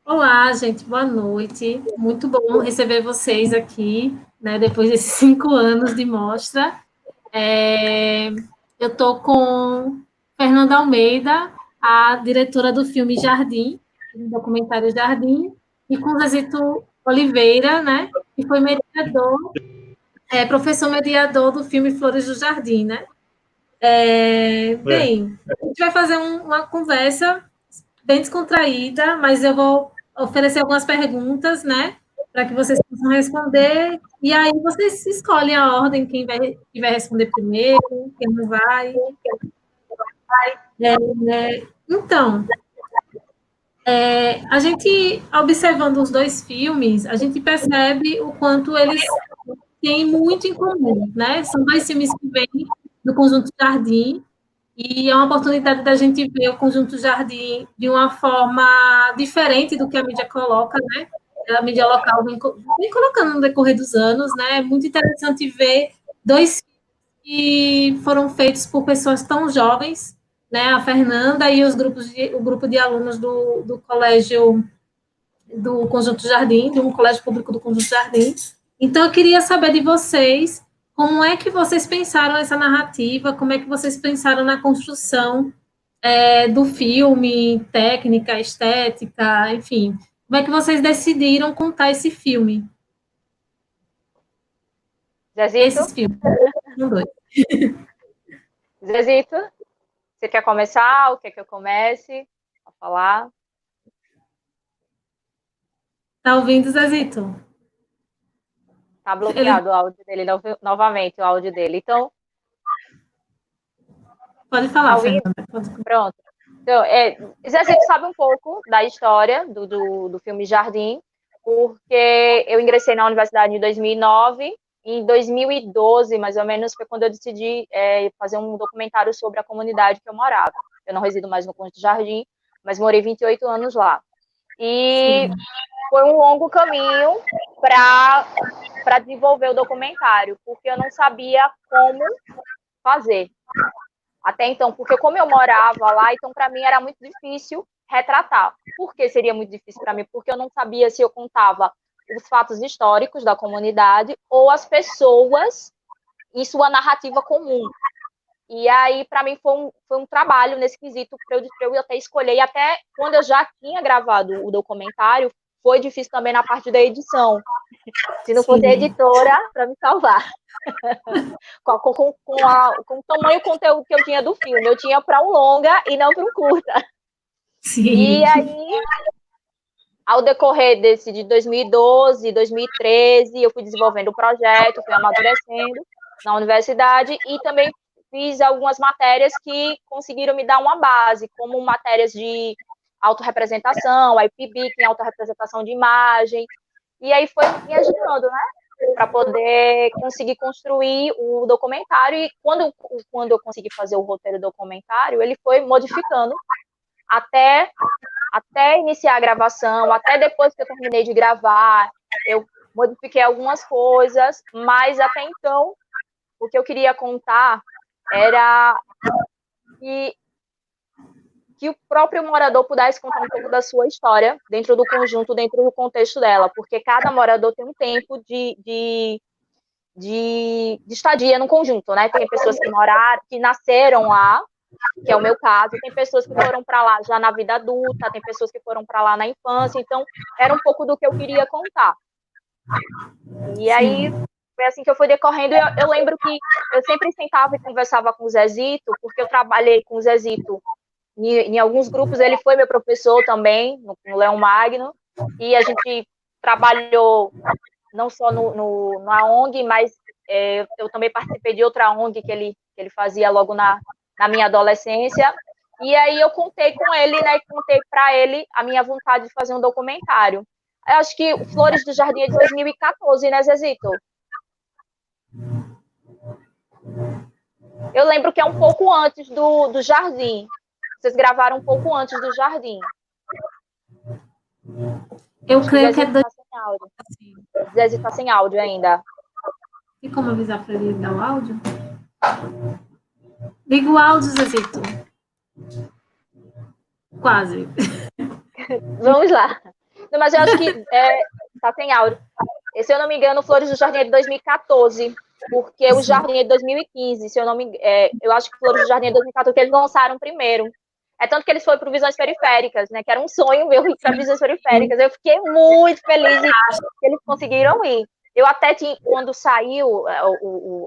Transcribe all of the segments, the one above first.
Olá, gente, boa noite. Muito bom receber vocês aqui, né, depois desses 5 anos de mostra. É, eu estou com Fernanda Almeida, a diretora do filme Jardim, do documentário Jardim, e com Zezito Oliveira, né, que foi mediador, professor mediador do filme Flores do Jardim, né? É, Bem, a gente vai fazer uma conversa bem descontraída, mas eu vou oferecer algumas perguntas, né, para que vocês possam responder, e aí vocês escolhem a ordem, quem vai responder primeiro, quem não vai. Então, a gente, observando os dois filmes, a gente percebe o quanto eles têm muito em comum, né? São dois filmes que vêm do Conjunto Jardim, e é uma oportunidade da gente ver o Conjunto Jardim de uma forma diferente do que a mídia coloca, né? A mídia local vem colocando no decorrer dos anos, né? É muito interessante ver dois que foram feitos por pessoas tão jovens, né? A Fernanda e o grupo de alunos do colégio do Conjunto Jardim, de um colégio público do Conjunto Jardim. Então, eu queria saber de vocês como é que vocês pensaram essa narrativa, como é que vocês pensaram na construção do filme, técnica, estética, enfim. Como é que vocês decidiram contar esse filme? Zezito? Esses filmes, são dois. Zezito, você quer começar? Ou quer que eu comece a falar? Tá ouvindo, Zezito? Tá Ele bloqueado o áudio dele, novamente o áudio dele. Então, pode tá falar, ouvindo? Fernanda. Pode... Pronto. Então, Zezito sabe um pouco da história do filme Jardim, porque eu ingressei na universidade em 2009, e em 2012, mais ou menos, foi quando eu decidi fazer um documentário sobre a comunidade que eu morava. Eu não resido mais no Conjunto Jardim, mas morei 28 anos lá. E Sim, foi um longo caminho para desenvolver o documentário, porque eu não sabia como fazer até então, porque como eu morava lá, então para mim era muito difícil retratar. Por que seria muito difícil para mim? Porque eu não sabia se eu contava os fatos históricos da comunidade ou as pessoas em sua narrativa comum. E aí, para mim, foi um trabalho nesse quesito para eu até escolher. E até quando eu já tinha gravado o documentário, foi difícil também na parte da edição. Se não fosse a sim, editora para me salvar. Com o tamanho conteúdo que eu tinha do filme. Eu tinha para um longa e não para um curta. E sim. aí, ao decorrer de 2012, 2013, eu fui desenvolvendo o projeto, fui amadurecendo na universidade e também fiz algumas matérias que conseguiram me dar uma base, como matérias de autorrepresentação, IPB, que é autorrepresentação de imagem, e aí foi me ajudando, né, para poder conseguir construir o documentário, e quando eu consegui fazer o roteiro do documentário, ele foi modificando até iniciar a gravação, até depois que eu terminei de gravar, eu modifiquei algumas coisas, mas até então, o que eu queria contar era que o próprio morador pudesse contar um pouco da sua história dentro do conjunto, dentro do contexto dela, porque cada morador tem um tempo de estadia no conjunto, né? Tem pessoas que moraram, que nasceram lá, que é o meu caso, tem pessoas que foram para lá já na vida adulta, tem pessoas que foram para lá na infância, então era um pouco do que eu queria contar. E aí Sim. foi assim que eu fui decorrendo, e eu lembro que eu sempre sentava e conversava com o Zezito, porque eu trabalhei com o Zezito em alguns grupos, ele foi meu professor também, no Leão Magno, e a gente trabalhou não só na ONG, mas eu também participei de outra ONG que ele fazia logo na minha adolescência, e aí eu contei com ele, né, e contei para ele a minha vontade de fazer um documentário. Eu acho que Flores do Jardim é de 2014, né, Zezito? Eu lembro que é um pouco antes do Jardim. Vocês gravaram um pouco antes do Jardim. Eu Acho que o creio que é Zezito dois. está sem áudio. O Zezito está sem áudio ainda. Tem como avisar para ele ligar o áudio? Liga o áudio, Zezito. Quase. Vamos lá. Não, mas eu acho que tá sem áudio. Se eu não me engano, Flores do Jardim é de 2014, porque o Jardim é de 2015, se eu não me eu acho que Flores do Jardim é de 2014, que eles lançaram primeiro. É tanto que eles foram para Visões Periféricas, né? Que era um sonho meu ir para Visões Periféricas. Eu fiquei muito feliz que eles conseguiram ir. Eu até tinha, quando saiu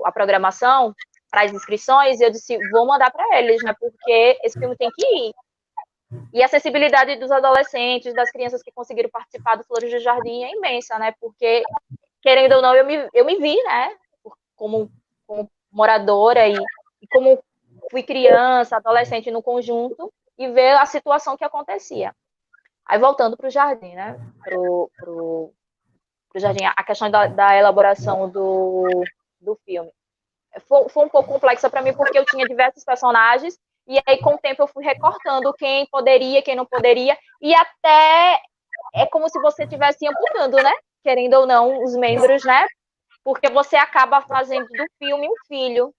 a programação para as inscrições, eu disse, vou mandar para eles, né? Porque esse filme tem que ir. E a acessibilidade dos adolescentes, das crianças que conseguiram participar do Flores do Jardim é imensa, né? Porque, querendo ou não, eu me vi, né? Como moradora e como fui criança, adolescente no conjunto, e ver a situação que acontecia. Aí, voltando para o Jardim, né? Pro Jardim, a questão da elaboração do filme. Foi um pouco complexa para mim, porque eu tinha diversos personagens, e aí, com o tempo, eu fui recortando quem poderia, quem não poderia, e até é como se você estivesse amputando, né? Querendo ou não, os membros, né? Porque você acaba fazendo do filme um filho,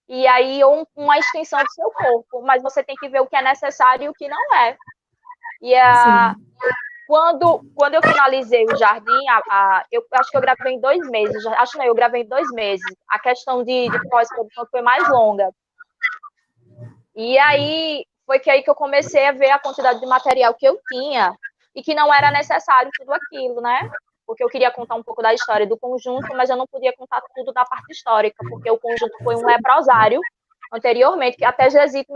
e aí uma extensão do seu corpo, mas você tem que ver o que é necessário e o que não é. E quando eu finalizei o Jardim, eu acho que eu gravei em 2 meses, eu gravei em 2 meses. A questão de pós-produção foi mais longa. E aí foi que eu comecei a ver a quantidade de material que eu tinha e que não era necessário tudo aquilo, né? Porque eu queria contar um pouco da história do conjunto, mas eu não podia contar tudo da parte histórica, porque o conjunto foi um leprosário anteriormente, que até Gesito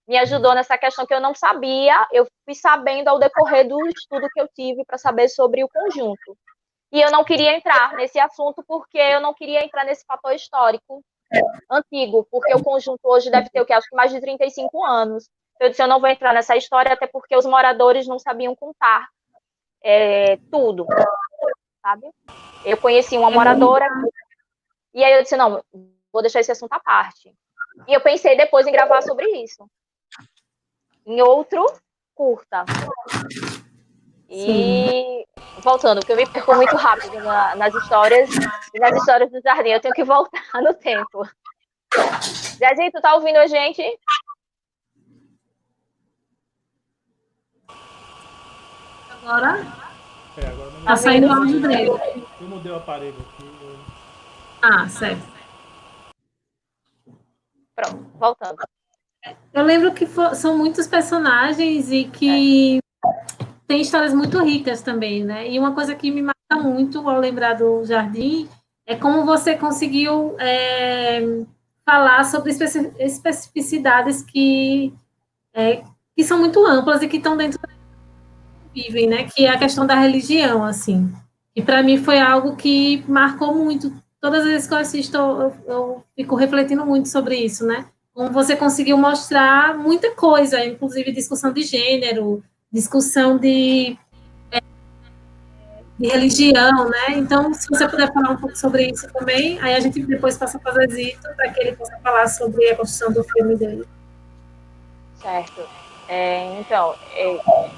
me ajudou nessa questão que eu não sabia, eu fui sabendo ao decorrer do estudo que eu tive para saber sobre o conjunto. E eu não queria entrar nesse assunto porque eu não queria entrar nesse fator histórico antigo, porque o conjunto hoje deve ter, acho que mais de 35 anos. Eu disse, eu não vou entrar nessa história, até porque os moradores não sabiam contar tudo, sabe? Eu conheci uma moradora, e aí eu disse, não, vou deixar esse assunto à parte. E eu pensei depois em gravar sobre isso. Em outro curta. E voltando, porque eu me perco muito rápido nas histórias do Jardim, eu tenho que voltar no tempo. Zezinho, tu tá ouvindo a gente? Agora? Agora não. Tá saindo o áudio dele. Eu mudei o aparelho aqui. Certo. Pronto, voltando. Eu lembro que são muitos personagens e que tem histórias muito ricas também, né? E uma coisa que me marca muito ao lembrar do Jardim é como você conseguiu falar sobre especificidades que são muito amplas e que estão dentro da vivem, né? Que é a questão da religião, assim. E para mim foi algo que marcou muito. Todas as vezes que eu assisto, eu fico refletindo muito sobre isso, né? Como você conseguiu mostrar muita coisa, inclusive discussão de gênero, discussão de religião, né? Então, se você puder falar um pouco sobre isso também, aí a gente depois passa para o Zito, para que ele possa falar sobre a construção do filme dele. Certo. Então,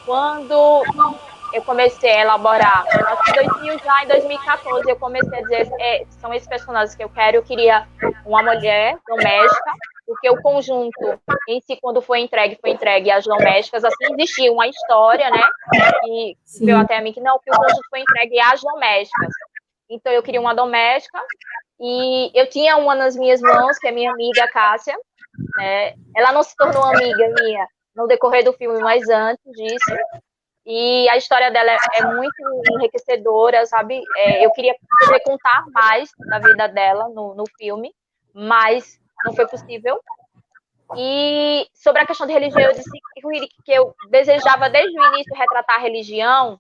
quando eu comecei a elaborar, acho que em 2014, eu comecei a dizer, são esses personagens que eu quero. Eu queria uma mulher doméstica, porque o conjunto em si, quando foi entregue às domésticas, assim, existia uma história, né, que veio até a mim, que o conjunto foi entregue às domésticas. Então, eu queria uma doméstica, e eu tinha uma nas minhas mãos, que é minha amiga Cássia, né, ela não se tornou amiga minha no decorrer do filme, mas antes disso. E a história dela é muito enriquecedora, sabe? Eu queria poder contar mais da vida dela no filme, mas não foi possível. E sobre a questão de religião, eu disse que eu desejava desde o início retratar a religião,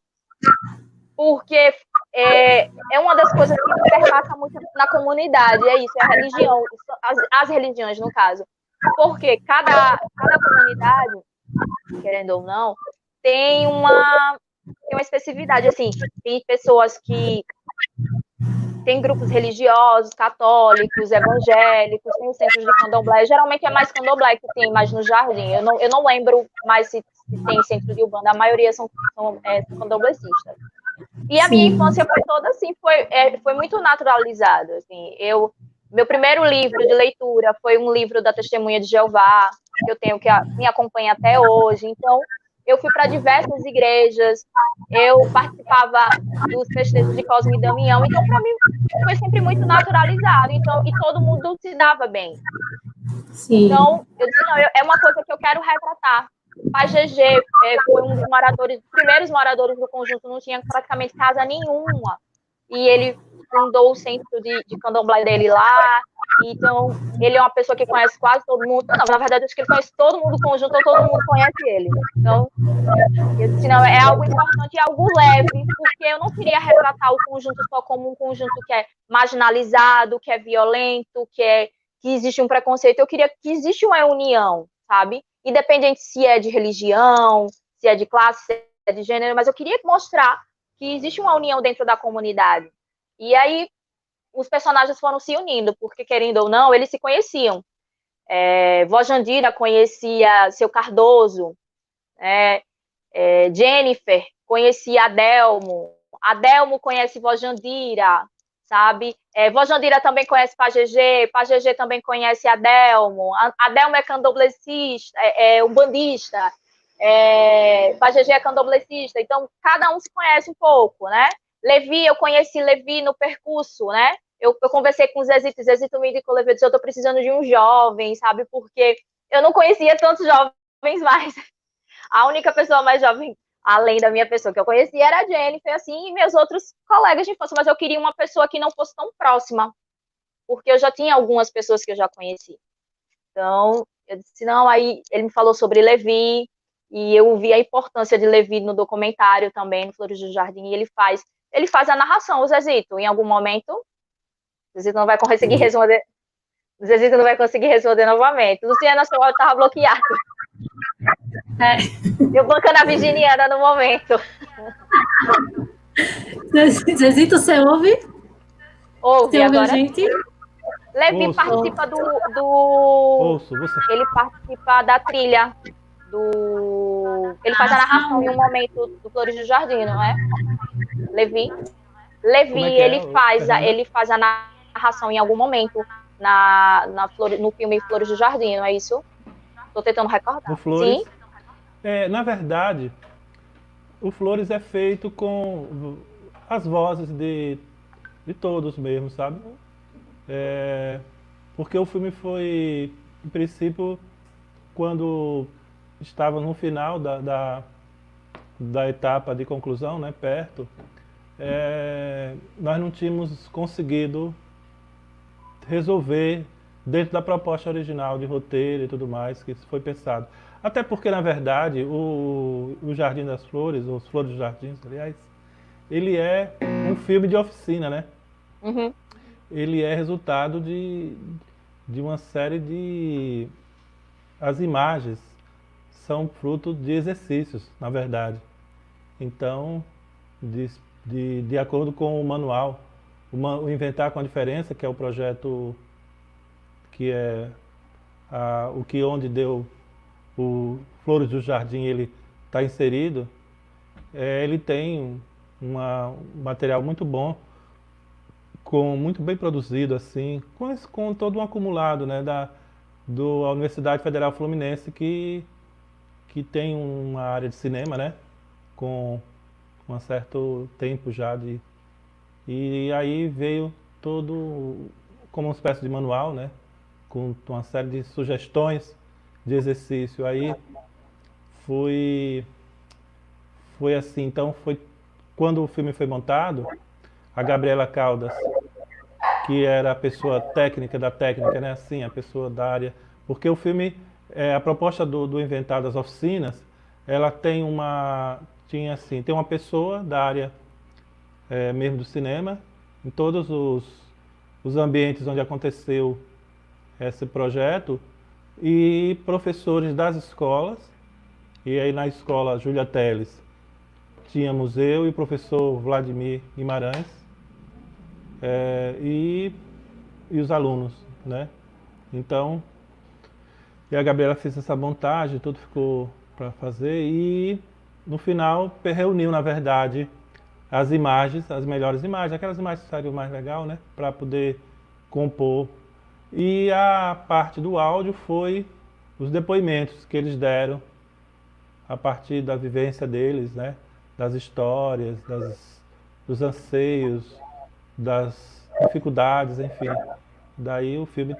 porque é uma das coisas que me perpassa muito na comunidade, é isso, é a religião, as religiões, no caso. Porque cada comunidade, querendo ou não, tem uma especificidade, assim, tem pessoas que tem grupos religiosos, católicos, evangélicos, tem os centros de candomblé, geralmente é mais candomblé que tem mais no Jardim, eu não lembro mais se tem centro de Umbanda, a maioria são candomblecistas. E a minha infância foi toda assim, foi muito naturalizado, assim, meu primeiro livro de leitura foi um livro da Testemunha de Jeová, que eu tenho, que me acompanha até hoje, então eu fui para diversas igrejas, eu participava dos festejos de Cosme e Damião, então para mim foi sempre muito naturalizado, então, e todo mundo se dava bem. Sim. Então, eu disse, não, é uma coisa que eu quero retratar. Pai GG foi um dos primeiros moradores do conjunto, não tinha praticamente casa nenhuma, e ele fundou o centro de candomblé dele lá. Então, ele é uma pessoa que conhece quase todo mundo. Não, na verdade, acho que ele conhece todo mundo do conjunto, ou todo mundo conhece ele. Então, eu disse, não, é algo importante e algo leve, porque eu não queria retratar o conjunto só como um conjunto que é marginalizado, que é violento, que existe um preconceito. Eu queria que existe uma união, sabe? Independente se é de religião, se é de classe, se é de gênero, mas eu queria mostrar que existe uma união dentro da comunidade. E aí, os personagens foram se unindo, porque, querendo ou não, eles se conheciam. Vó Jandira conhecia seu Cardoso, Jennifer conhecia Adelmo, Adelmo conhece Vó Jandira, sabe? Vó Jandira também conhece Pá GG também conhece Adelmo, Adelmo é candomblessista, umbandista, Pá GG é candomblessista, então cada um se conhece um pouco, né? Levi, eu conheci Levi no percurso, né? Eu conversei com o Zezito me indicou, Levi, eu disse, eu tô precisando de um jovem, sabe? Porque eu não conhecia tantos jovens mais. A única pessoa mais jovem, além da minha pessoa que eu conhecia, era a Jennifer, assim, e meus outros colegas de infância, mas eu queria uma pessoa que não fosse tão próxima, porque eu já tinha algumas pessoas que eu já conheci. Então, eu disse, não, aí ele me falou sobre Levi, e eu vi a importância de Levi no documentário também, no Flores do Jardim, e ele faz a narração, o Zezito, em algum momento, o Zezito não vai conseguir responder, o Zezito não vai conseguir responder novamente. Luciana, seu áudio estava bloqueado. Eu bancando a virginiana no momento. Zezito, você ouve? Ouve agora? Gente? Levi participa Ouço, você. Ele participa da trilha ele faz a narração em um momento do Flores do Jardim, não é? Levi, ele faz a narração em algum momento no filme Flores do Jardim, não é isso? Estou tentando recordar. O Flores, sim? Na verdade, o Flores é feito com as vozes de todos mesmo, sabe? Porque o filme foi, em princípio, quando estava no final da etapa de conclusão, né, perto, nós não tínhamos conseguido resolver dentro da proposta original de roteiro e tudo mais, que foi pensado. Até porque, na verdade, o Jardim das Flores, ou os Flores dos Jardins, aliás, ele é um filme de oficina, né? Uhum. Ele é resultado de uma série de... As imagens são fruto de exercícios, na verdade. Então, de acordo com o manual, o Inventar com a Diferença, que é o projeto que é o que onde deu o Flores do Jardim, ele está inserido, ele tem um material muito bom, muito bem produzido, assim, com todo um acumulado, né, da Universidade Federal Fluminense, que tem uma área de cinema, né, com um certo tempo já e aí veio todo como uma espécie de manual, né, com uma série de sugestões de exercício. Aí foi assim, então foi quando o filme foi montado, a Gabriela Caldas, que era a pessoa técnica da técnica, né, assim, a pessoa da área, porque o filme, a proposta do Inventar das Oficinas, ela tem tem uma pessoa da área mesmo do cinema, em todos os ambientes onde aconteceu esse projeto, e professores das escolas, e aí na escola Júlia Teles, tínhamos eu e o professor Vladimir Guimarães, e os alunos, né? Então, e a Gabriela fez essa montagem, tudo ficou para fazer, e no final reuniu, na verdade, as imagens, as melhores imagens, aquelas imagens que saíram mais legal, né? Para poder compor. E a parte do áudio foi os depoimentos que eles deram a partir da vivência deles, né? Das histórias, dos anseios, das dificuldades, enfim. Daí o filme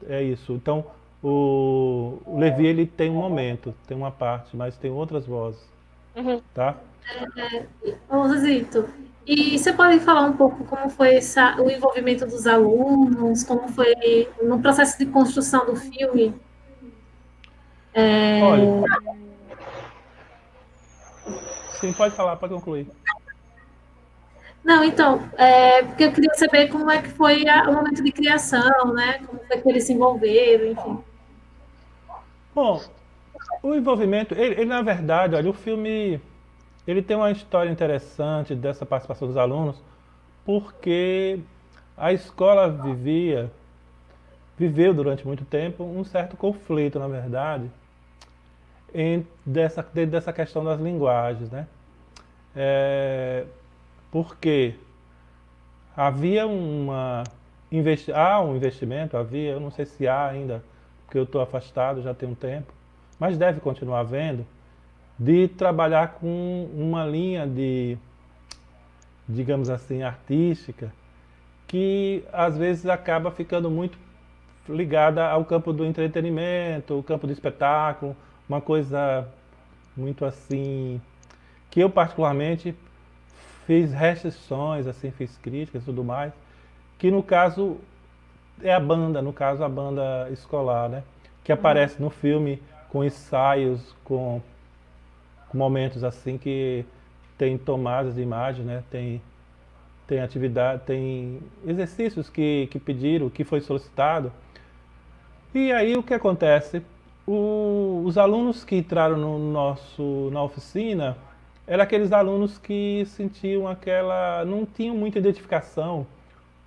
é isso. Então, o Levi, ele tem um momento, tem uma parte, mas tem outras vozes, Uhum. tá? Ô, Rosito, e você pode falar um pouco como foi o envolvimento dos alunos, como foi no processo de construção do filme? Olha, sim, pode falar, pode concluir. Não, então, porque eu queria saber como é que foi o momento de criação, né? Como foi que eles se envolveram, enfim. Bom, o envolvimento, ele na verdade, olha, o filme, ele tem uma história interessante dessa participação dos alunos, porque a escola viveu durante muito tempo um certo conflito, na verdade, dentro dessa questão das linguagens, né? Porque havia há um investimento, eu não sei se há ainda, porque eu estou afastado já tem um tempo, mas deve continuar havendo, de trabalhar com uma linha digamos assim, artística, que às vezes acaba ficando muito ligada ao campo do entretenimento, o campo do espetáculo, uma coisa muito assim, que eu particularmente fiz restrições, assim, fiz críticas e tudo mais, que no caso é no caso a banda escolar, né? Que aparece no filme com ensaios, com momentos assim que tem tomadas de imagem, né? Tem atividade, tem exercícios que pediram, que foi solicitado. E aí o que acontece? Os alunos que entraram na oficina eram aqueles alunos que sentiam não tinham muita identificação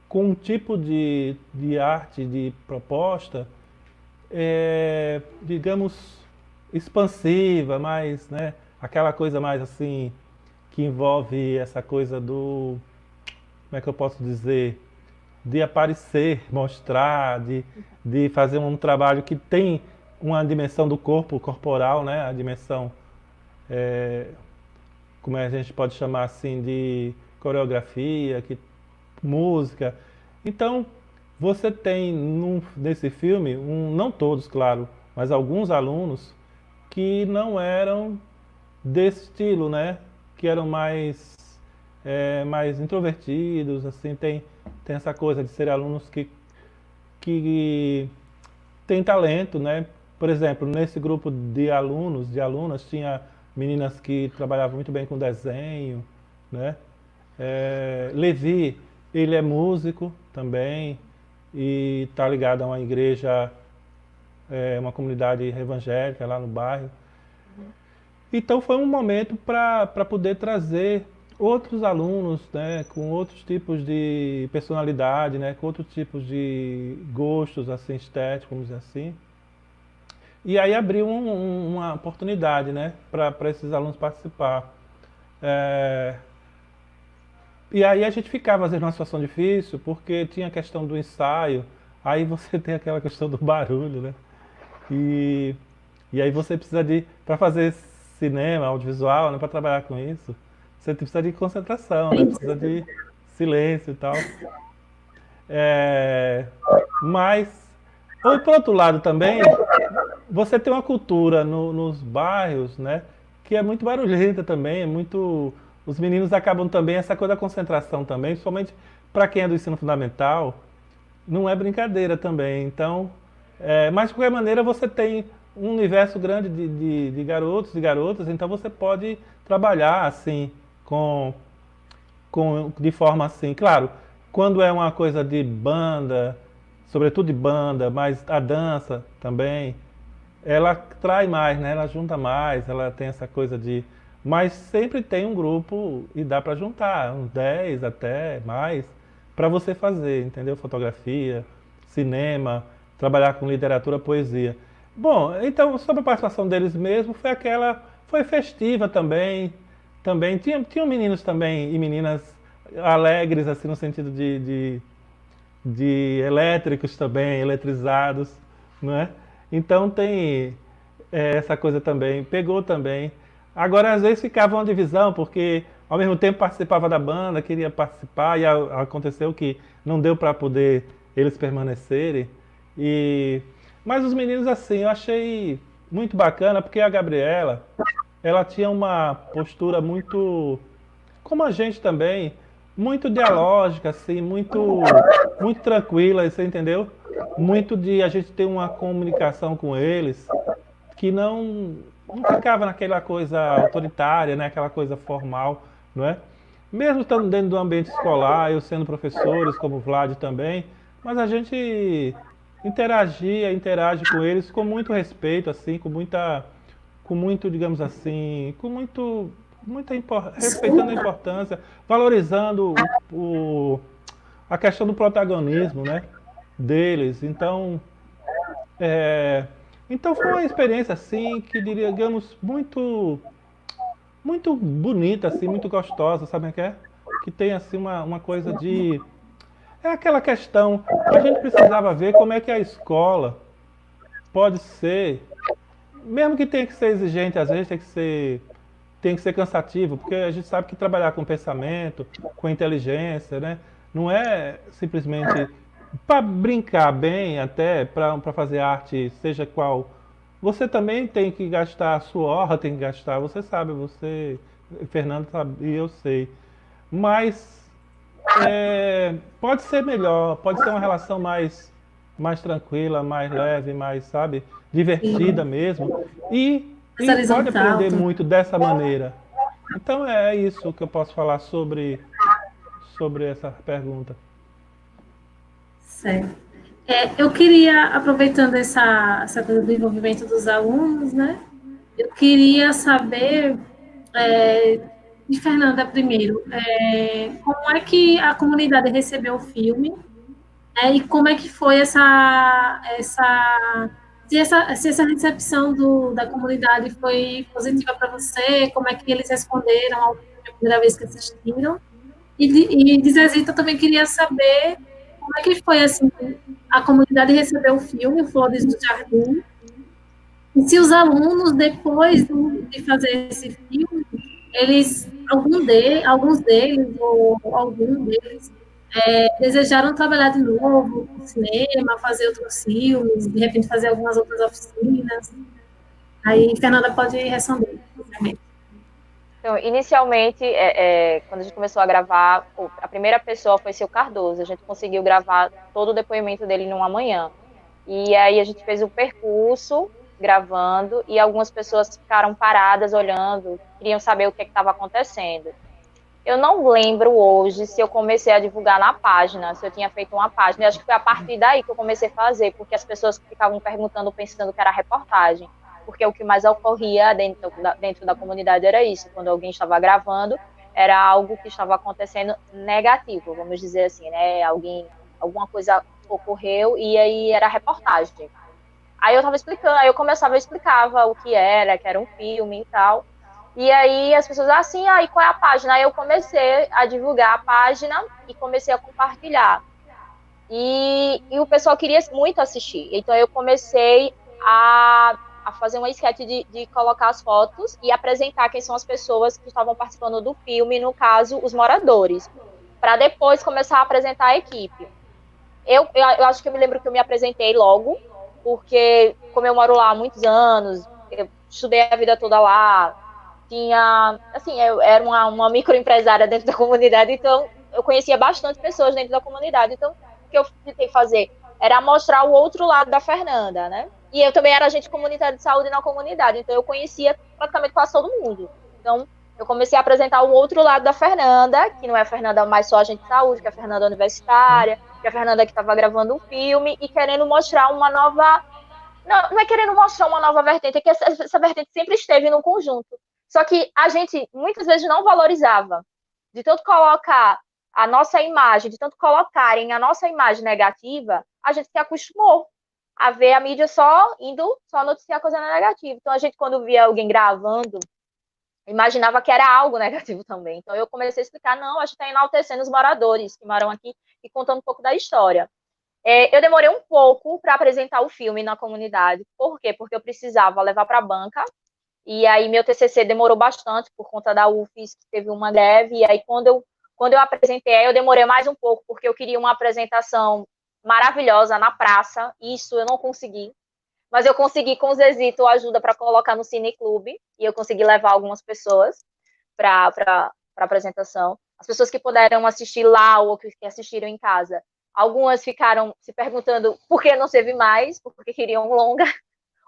com um tipo de arte, de proposta, digamos, expansiva, mais, né, aquela coisa mais assim, que envolve essa coisa como é que eu posso dizer, de aparecer, mostrar, de fazer um trabalho que tem uma dimensão do corpo, corporal, né, a dimensão, como a gente pode chamar assim, de coreografia, música. Então, você tem nesse filme, não todos, claro, mas alguns alunos que não eram desse estilo, né? Que eram mais introvertidos, assim, tem essa coisa de ser alunos que têm talento, né? Por exemplo, nesse grupo de alunos, de alunas, tinha meninas que trabalhavam muito bem com desenho, né? Levi, ele é músico também e está ligado a uma igreja, uma comunidade evangélica lá no bairro. Então foi um momento para poder trazer outros alunos, né, com outros tipos de personalidade, né, com outros tipos de gostos assim, estéticos, vamos dizer assim. E aí abriu uma oportunidade, né, para esses alunos participar. E aí a gente ficava, às vezes, numa situação difícil, porque tinha a questão do ensaio, aí você tem aquela questão do barulho, né? E, e aí você precisa para fazer cinema, audiovisual, né, para trabalhar com isso, você precisa de concentração, né? Precisa de silêncio e tal. Mas, ou por outro lado também, você tem uma cultura nos bairros, né, que é muito barulhenta também, os meninos acabam também, essa coisa da concentração também, principalmente para quem é do ensino fundamental, não é brincadeira também. Então, mas de qualquer maneira você tem um universo grande de garotos e garotas, então você pode trabalhar assim, de forma assim, claro, quando é uma coisa de banda, sobretudo de banda, mas a dança também, ela trai mais, né? Ela junta mais, ela tem essa coisa de... Mas sempre tem um grupo e dá para juntar, uns 10 até mais, para você fazer, entendeu? Fotografia, cinema, trabalhar com literatura, poesia. Bom, então sobre a participação deles mesmo, foi festiva também tinham meninos também e meninas alegres, assim, no sentido de elétricos também, eletrizados, não é? Então essa coisa também, pegou também. Agora, às vezes ficava uma divisão, porque ao mesmo tempo participava da banda, queria participar, e aconteceu que não deu para poder eles permanecerem. E... Mas os meninos, assim, eu achei muito bacana, porque a Gabriela, ela tinha uma postura muito, como a gente também, muito dialógica, assim, muito tranquila, você entendeu? Muito de a gente ter uma comunicação com eles que não ficava naquela coisa autoritária, né? Aquela coisa formal, não é? Mesmo estando dentro do ambiente escolar, eu sendo professores, como o Vlad também, mas a gente interage com eles com muito respeito, assim, com muito, digamos assim, respeitando a importância, valorizando a questão do protagonismo, né, deles. É, então foi uma experiência assim que digamos muito bonita assim, muito gostosa, sabe o que é? Que tem assim uma coisa de é aquela questão, a gente precisava ver como é que a escola pode ser, mesmo que tenha que ser exigente, às vezes tem que ser cansativo, porque a gente sabe que trabalhar com pensamento, com inteligência, né? Não é simplesmente para brincar bem, até para fazer arte, seja qual. Você também tem que gastar suor, tem que gastar, você sabe, você, Fernando sabe, e eu sei. Mas pode ser melhor, pode ser uma relação mais tranquila, mais leve, mais, sabe, divertida Sim. mesmo. Mais E pode horizontal aprender também. muito dessa maneira. Então é isso que eu posso falar sobre essa pergunta. Certo. Eu queria, aproveitando essa coisa do envolvimento dos alunos, né? Eu queria saber, de Fernanda primeiro, como é que a comunidade recebeu o filme, né, e como é que foi se essa recepção da comunidade foi positiva para você, como é que eles responderam ao filme a primeira vez que assistiram. De Zezita, eu também queria saber como é que foi assim, a comunidade recebeu o filme Flores do Jardim, e se os alunos, depois de fazer esse filme, alguns deles, ou algum deles, desejaram trabalhar de novo com cinema, fazer outros filmes, de repente fazer algumas outras oficinas. Aí, Fernanda pode responder. Então, inicialmente, quando a gente começou a gravar, a primeira pessoa foi seu Cardoso. A gente conseguiu gravar todo o depoimento dele numa manhã. E aí a gente fez o percurso gravando e algumas pessoas ficaram paradas olhando, queriam saber o que estava acontecendo. Eu não lembro hoje se eu comecei a divulgar na página, se eu tinha feito uma página. Eu acho que foi a partir daí que eu comecei a fazer, porque as pessoas ficavam perguntando, pensando que era reportagem. Porque o que mais ocorria dentro da comunidade era isso. Quando alguém estava gravando, era algo que estava acontecendo negativo, vamos dizer assim, né? Alguma coisa ocorreu e aí era reportagem. Aí eu estava explicando, aí eu começava a explicava o que era um filme e tal. E aí as pessoas, assim, aí qual é a página? Aí eu comecei a divulgar a página e comecei a compartilhar. E o pessoal queria muito assistir. Então eu comecei a fazer uma sketch de colocar as fotos e apresentar quem são as pessoas que estavam participando do filme, no caso, os moradores, para depois começar a apresentar a equipe. Eu acho que eu me lembro que eu me apresentei logo, porque como eu moro lá há muitos anos, eu estudei a vida toda lá, assim, eu era uma microempresária dentro da comunidade, então eu conhecia bastante pessoas dentro da comunidade, então o que eu tentei fazer era mostrar o outro lado da Fernanda, né? E eu também era agente comunitário de saúde na comunidade, então eu conhecia praticamente quase todo mundo. Então eu comecei a apresentar o outro lado da Fernanda, que não é a Fernanda mais só agente de saúde, que é a Fernanda universitária, que é a Fernanda que estava gravando um filme e querendo mostrar uma nova... Não é querendo mostrar uma nova vertente, é que essa vertente sempre esteve no conjunto. Só que a gente muitas vezes não valorizava. De tanto colocar a nossa imagem, de tanto colocarem a nossa imagem negativa, a gente se acostumou a ver a mídia só noticiar coisa negativa. Então a gente, quando via alguém gravando, imaginava que era algo negativo também. Então eu comecei a explicar, não, a gente está enaltecendo os moradores que moram aqui e contando um pouco da história. Eu demorei um pouco para apresentar o filme na comunidade. Por quê? Porque eu precisava levar para a banca, e aí meu TCC demorou bastante por conta da UFES, que teve uma greve, e aí quando eu apresentei, eu demorei mais um pouco, porque eu queria uma apresentação maravilhosa na praça, isso eu não consegui, mas eu consegui com o Zezito ajuda para colocar no Cineclube, e eu consegui levar algumas pessoas para a apresentação. As pessoas que puderam assistir lá ou que assistiram em casa, algumas ficaram se perguntando por que não teve mais, porque queriam um longa.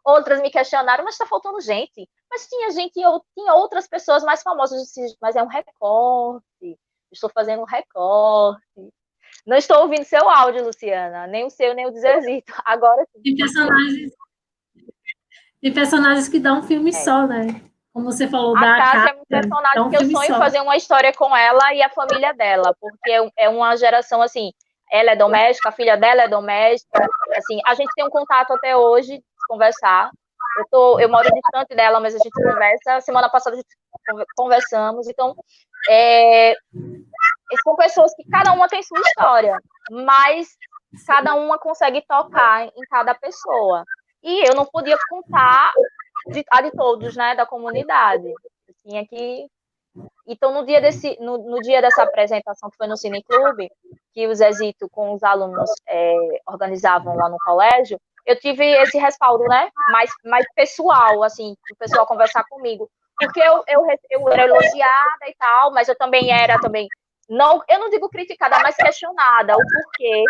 Outras me questionaram, mas está faltando gente. Mas tinha gente, tinha outras pessoas mais famosas. Eu disse, mas é um recorte. Estou fazendo um recorte. Não estou ouvindo seu áudio, Luciana. Nem o seu, nem o do Zezito. Agora sim. Tem personagens que dão um filme só, né? Como você falou, a da Cássia é um personagem que eu sonho fazer uma história com ela e a família dela, porque é uma geração assim, ela é doméstica, a filha dela é doméstica, assim, a gente tem um contato até hoje de conversar. Eu moro distante dela, mas a gente conversa. Semana passada a gente conversamos, então são pessoas que cada uma tem sua história, mas cada uma consegue tocar em cada pessoa. E eu não podia contar a de todos, né, da comunidade. Tinha que... Então, no dia dessa apresentação, que foi no Cineclube, que o Zezito com os alunos organizavam lá no colégio, eu tive esse respaldo, né, mais pessoal, assim, o pessoal conversar comigo. Porque eu era elogiada e tal, mas eu também era não, eu não digo criticada, mas questionada, o porquê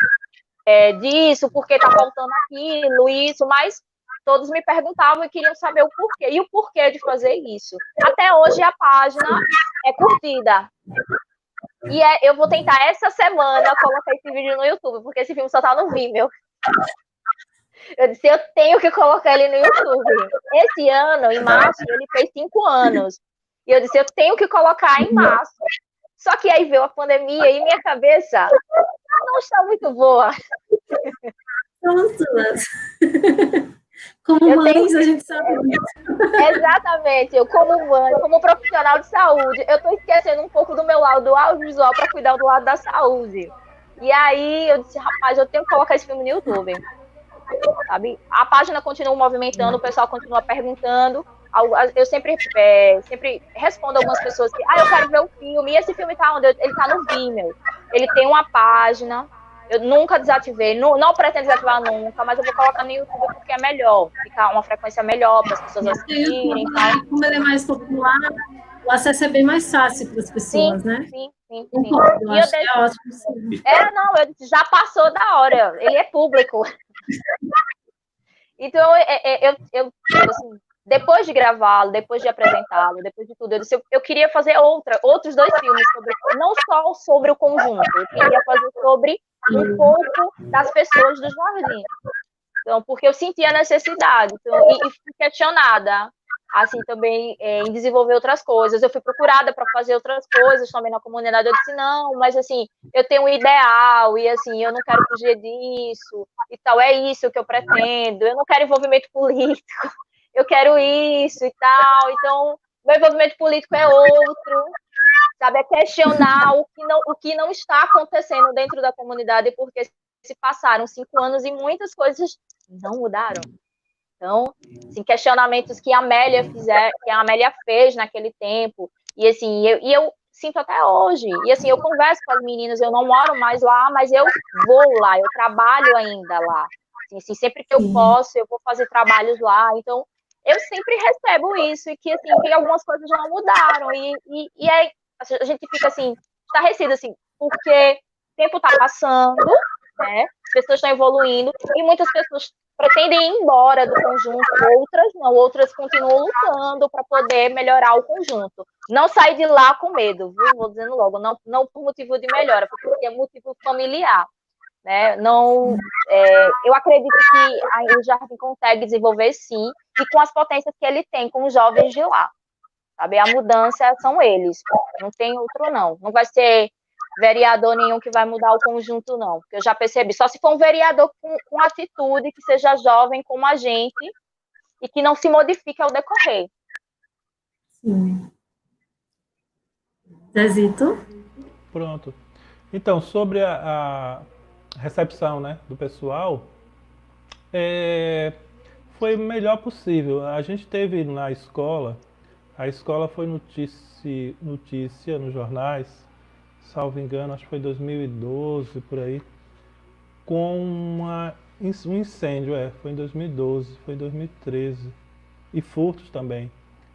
disso, porque tá faltando aquilo, isso, mas todos me perguntavam e queriam saber o porquê, e o porquê de fazer isso. Até hoje a página é curtida. E eu vou tentar essa semana colocar esse vídeo no YouTube, porque esse filme só tá no Vimeo. Eu disse, eu tenho que colocar ele no YouTube. Esse ano, em março, ele fez 5 anos. E eu disse, eu tenho que colocar em março. Só que aí veio a pandemia e minha cabeça não está muito boa. Como mães, a gente sabe disso. Exatamente. Eu, como mãe, como profissional de saúde, eu estou esquecendo um pouco do meu lado do audiovisual para cuidar do lado da saúde. E aí eu disse, rapaz, eu tenho que colocar esse filme no YouTube. Sabe? A página continua movimentando, o pessoal continua perguntando. Eu sempre respondo algumas pessoas que, eu quero ver o filme. E esse filme tá onde? Ele tá no Vimeo. Ele tem uma página. Eu nunca desativei, não pretendo desativar nunca, mas eu vou colocar no YouTube porque é melhor, ficar uma frequência melhor para as pessoas assistirem. Como ele é mais popular, o acesso é bem mais fácil para as pessoas, né? Sim. Eu acho que é ótimo. Sim. Eu já passou da hora, ele é público. Então, assim, depois de gravá-lo, depois de apresentá-lo, depois de tudo, eu queria fazer outros 2 filmes, não só sobre o conjunto, eu queria fazer sobre um pouco das pessoas do jardim. Então, porque eu senti a necessidade, e fui questionada, assim, também em desenvolver outras coisas. Eu fui procurada para fazer outras coisas também na comunidade. Eu disse, não, mas assim, eu tenho um ideal, e assim, eu não quero fugir disso, e tal, é isso que eu pretendo, eu não quero envolvimento político, eu quero isso e tal. Então, meu envolvimento político é outro, sabe? É questionar o que não está acontecendo dentro da comunidade, porque se passaram 5 anos e muitas coisas não mudaram. Então, assim, questionamentos que a Amélia fez naquele tempo, e assim, eu sinto até hoje. E assim, eu converso com as meninas, eu não moro mais lá, mas eu vou lá, eu trabalho ainda lá. Assim, sempre que eu posso, eu vou fazer trabalhos lá. Então, eu sempre recebo isso, e que, assim, que algumas coisas não mudaram. E aí, a gente fica, assim, estarrecido, assim, porque o tempo está passando, né? As pessoas estão evoluindo, e muitas pessoas pretendem ir embora do conjunto, outras não, outras continuam lutando para poder melhorar o conjunto. Não sair de lá com medo, viu? Vou dizendo logo, não por motivo de melhora, porque é motivo familiar. Né? Não, eu acredito que o Jardim consegue desenvolver, sim, e com as potências que ele tem com os jovens de lá. Sabe? A mudança são eles, não tem outro não. Não vai ser vereador nenhum que vai mudar o conjunto, não. Porque eu já percebi, só se for um vereador com atitude, que seja jovem como a gente, e que não se modifique ao decorrer. Sim. Zezito? Pronto. Então, sobre recepção, né, do pessoal foi o melhor possível. A gente teve na escola, a escola foi notícia nos jornais, salvo engano, acho que foi 2012, por aí, com um incêndio, foi em 2012, foi em 2013, e furtos também,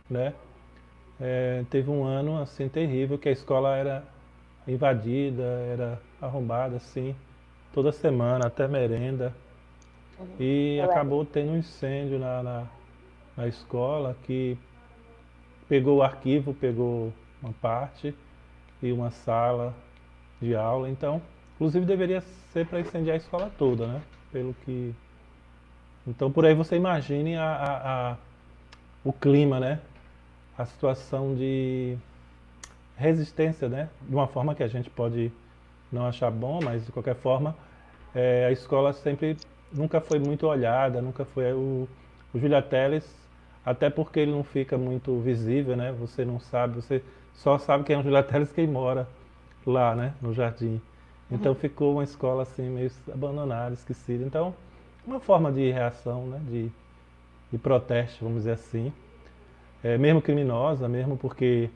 né? Teve um ano assim terrível que a escola era invadida, era arrombada assim, toda semana, até merenda. E acabou tendo um incêndio na escola que pegou o arquivo, pegou uma parte e uma sala de aula. Então, inclusive deveria ser para incendiar a escola toda, né? Pelo que... Então, por aí você imagine o clima, né? A situação de resistência, né? De uma forma que a gente pode não achar bom, mas de qualquer forma, a escola sempre nunca foi muito olhada, nunca foi o Júlia Teles, até porque ele não fica muito visível, né? Você não sabe, você só sabe quem é o Júlia Teles quem mora lá, né? No jardim. Então ficou uma escola assim meio abandonada, esquecida. Então, uma forma de reação, né? De protesto, vamos dizer assim. Mesmo criminosa, mesmo porque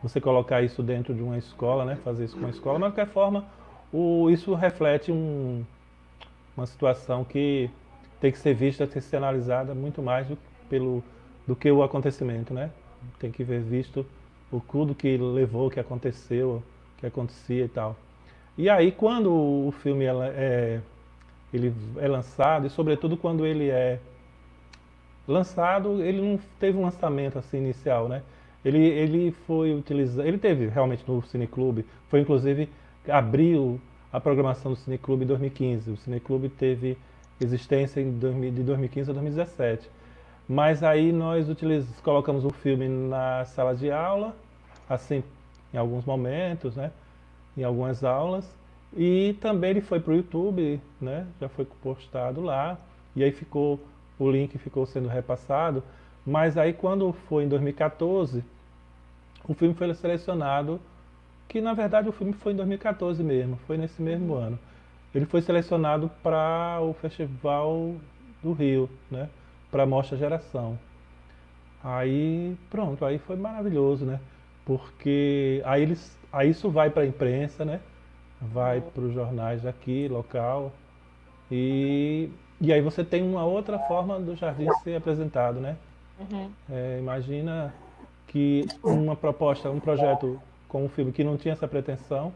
você colocar isso dentro de uma escola, né? Fazer isso com uma escola, mas de qualquer forma, isso reflete uma situação que tem que ser vista, tem que ser analisada muito mais do que o acontecimento, né? Tem que ver visto tudo que levou, o que aconteceu, o que acontecia e tal. E aí, quando o filme ele é lançado, e sobretudo quando ele é lançado, ele não teve um lançamento assim inicial, né? Ele foi utilizado, ele teve realmente no Cineclube, foi inclusive abriu a programação do Cineclube em 2015. O Cineclube teve existência de 2015 a 2017. Mas aí nós colocamos o filme na sala de aula, assim, em alguns momentos, né? Em algumas aulas. E também ele foi para o YouTube, né? Já foi postado lá. E aí o link ficou sendo repassado. Mas aí quando foi em 2014, o filme foi selecionado, que na verdade o filme foi em 2014 mesmo, foi nesse mesmo ano. Ele foi selecionado para o Festival do Rio, né? Para a Mostra Geração. Aí pronto, aí foi maravilhoso, né? Porque aí isso vai para a imprensa, né? Vai para os jornais daqui, local. E aí você tem uma outra forma do jardim ser apresentado, né? Imagina que uma proposta, um projeto com um filme que não tinha essa pretensão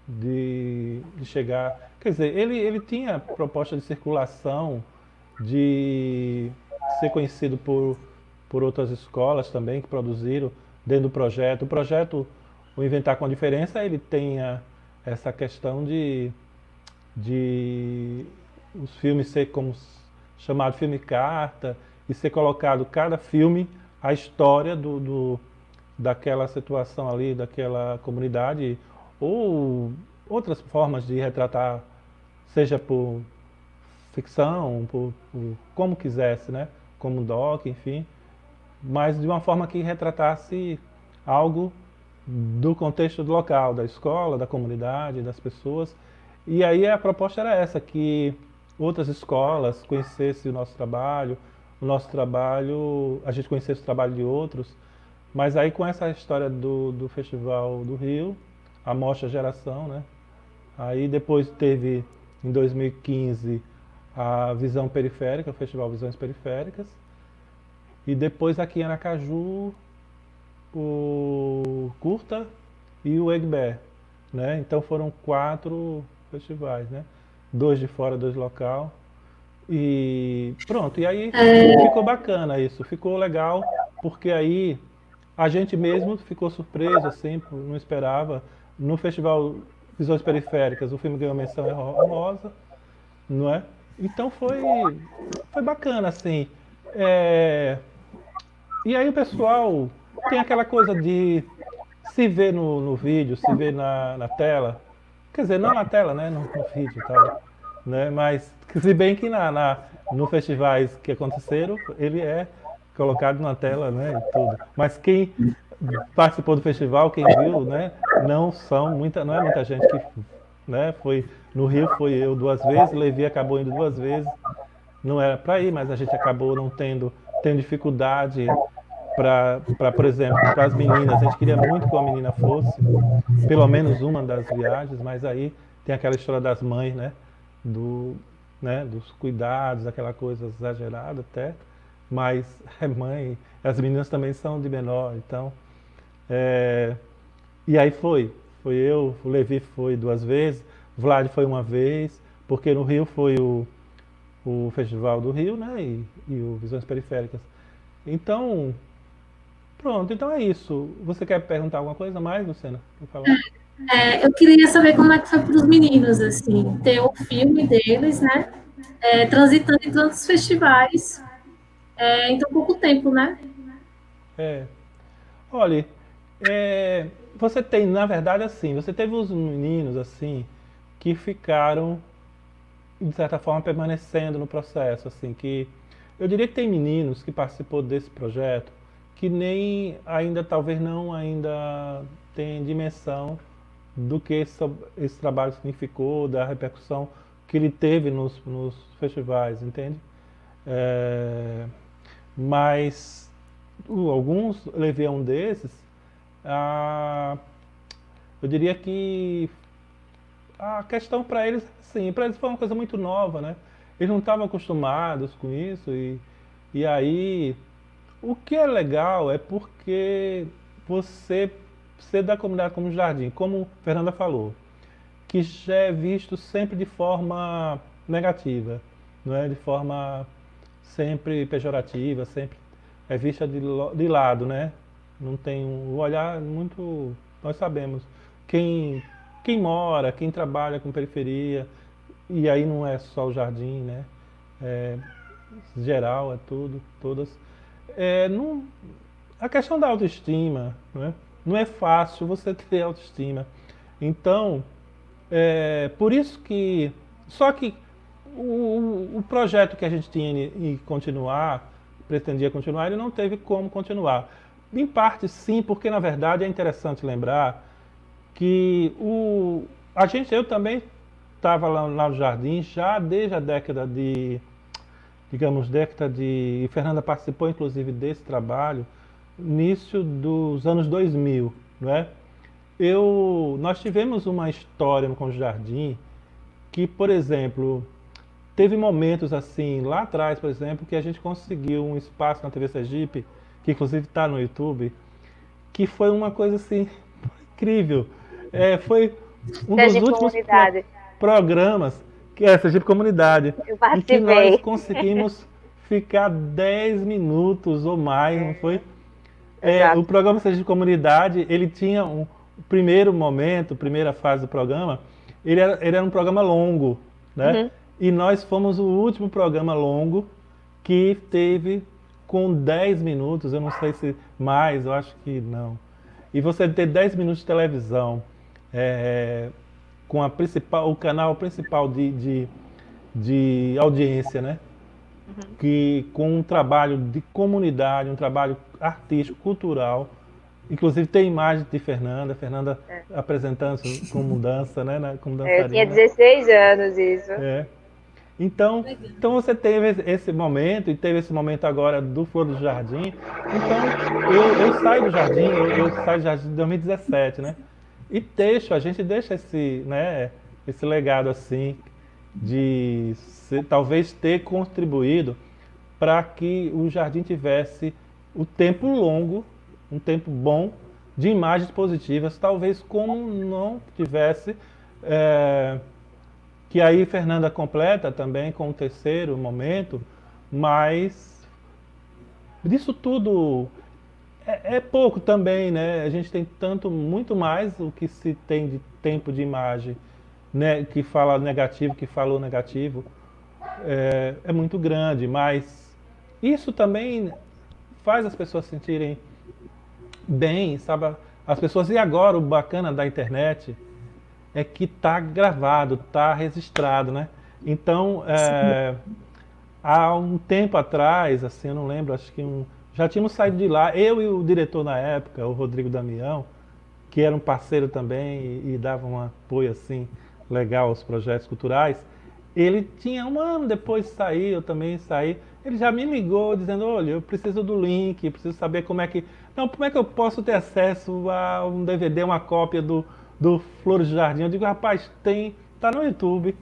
de chegar... Quer dizer, ele tinha proposta de circulação, de ser conhecido por outras escolas também que produziram dentro do projeto. O projeto, o Inventar com a Diferença, ele tem essa questão de os filmes ser como chamado filme carta e ser colocado cada filme a história daquela situação ali, daquela comunidade, ou outras formas de retratar, seja por ficção, por como quisesse, né? Como doc, enfim, mas de uma forma que retratasse algo do contexto do local, da escola, da comunidade, das pessoas. E aí a proposta era essa, que outras escolas conhecessem o nosso trabalho, a gente conhecesse o trabalho de outros, mas aí com essa história do Festival do Rio, a Mostra Geração, né? Aí depois teve, em 2015, a Visão Periférica, o Festival Visões Periféricas, e depois aqui em Aracaju, o Curta e o Egbé, né? Então foram 4 festivais, né? 2 de fora, 2 local. E pronto, e aí ficou bacana isso, ficou legal, porque aí a gente mesmo ficou surpreso, assim, não esperava. No Festival Visões Periféricas, o filme ganhou menção honrosa, não é? Então foi bacana, assim. E aí o pessoal tem aquela coisa de se ver no vídeo, se ver na tela. Quer dizer, não na tela, né? No vídeo e tal. Né? Mas, se bem que no festivais que aconteceram, ele é colocado na tela, né? E tudo. Mas quem participou do festival, quem viu, né? Não é muita gente né? No Rio foi eu 2 vezes, Levi acabou indo 2 vezes. Não era para ir, mas a gente acabou não tendo dificuldade por exemplo, para as meninas. A gente queria muito que uma menina fosse, pelo menos uma das viagens, mas aí tem aquela história das mães, né? Do, dos cuidados, aquela coisa exagerada até, mas é mãe, as meninas também são de menor, então. E aí foi eu, o Levi foi 2 vezes, o Vlad foi uma vez, porque no Rio foi o Festival do Rio, né? E o Visões Periféricas. Então, pronto, então é isso. Você quer perguntar alguma coisa mais, Luciana? Quer falar? Eu queria saber como é que foi para os meninos, assim, ter o filme deles, né? Transitando em tantos festivais em tão pouco tempo, né? Olha, você tem, na verdade, assim, você teve os meninos, assim, que ficaram, de certa forma, permanecendo no processo, assim, que eu diria que tem meninos que participou desse projeto que nem ainda, talvez não ainda tem dimensão do que esse trabalho significou, da repercussão que ele teve nos festivais, entende? Mas alguns, levei a um desses, eu diria que a questão para eles, sim, para eles foi uma coisa muito nova, né? Eles não estavam acostumados com isso e aí o que é legal é porque você ser da comunidade como Jardim, como Fernanda falou, que já é visto sempre de forma negativa, não é? De forma sempre pejorativa, sempre é vista de lado, né? Não tem o olhar muito. Nós sabemos quem mora, quem trabalha com periferia, e aí não é só o Jardim, né? É, geral, é tudo, todas. Não, a questão da autoestima, né? Não é fácil você ter autoestima. Então, por isso que. Só que o projeto que a gente tinha em continuar, pretendia continuar, ele não teve como continuar. Em parte, sim, porque na verdade é interessante lembrar que eu também estava lá no Jardim já desde a década de, digamos, e Fernanda participou inclusive desse trabalho, início dos anos 2000, não é? Nós tivemos uma história com o Jardim que, por exemplo, teve momentos assim, lá atrás, por exemplo, que a gente conseguiu um espaço na TV Sergipe, que inclusive está no YouTube, que foi uma coisa assim, incrível. Foi um dos últimos programas, que é Sergipe Comunidade, em que nós conseguimos ficar 10 minutos ou mais, não foi? O programa Sergipe Comunidade, ele tinha o primeiro momento, primeira fase do programa, ele era um programa longo, né? Uhum. E nós fomos o último programa longo que teve com 10 minutos, eu não sei se mais, eu acho que não. E você ter 10 minutos de televisão, com o canal principal de audiência, né? Uhum. Que com um trabalho de comunidade, um trabalho artístico, cultural, inclusive tem imagem de Fernanda apresentando com mudança, né? Como dançarina. Eu tinha 16 anos isso. Então você teve esse momento, e teve esse momento agora do Flor do Jardim. Então, eu saio do Jardim, eu saio do Jardim em 2017, né? E a gente deixa esse legado assim, de talvez ter contribuído para que o Jardim tivesse o tempo longo, um tempo bom, de imagens positivas, talvez como não tivesse... que aí Fernanda completa também com o terceiro momento, mas disso tudo é pouco também, né? A gente tem muito mais o que se tem de tempo de imagem, né? Que fala negativo, que falou negativo, é muito grande, mas isso também faz as pessoas se sentirem bem, sabe? As pessoas, e agora o bacana da internet é que está gravado, está registrado, né? Então, há um tempo atrás, assim, eu não lembro, acho que já tínhamos saído de lá, eu e o diretor na época, o Rodrigo Damião, que era um parceiro também e dava um apoio, assim, legal aos projetos culturais, ele tinha um ano depois de sair, eu também saí, ele já me ligou dizendo, olha, eu preciso do link, preciso saber como é que... Não, como é que eu posso ter acesso a um DVD, uma cópia do Flores do Jardim? Eu digo, rapaz, tá no YouTube,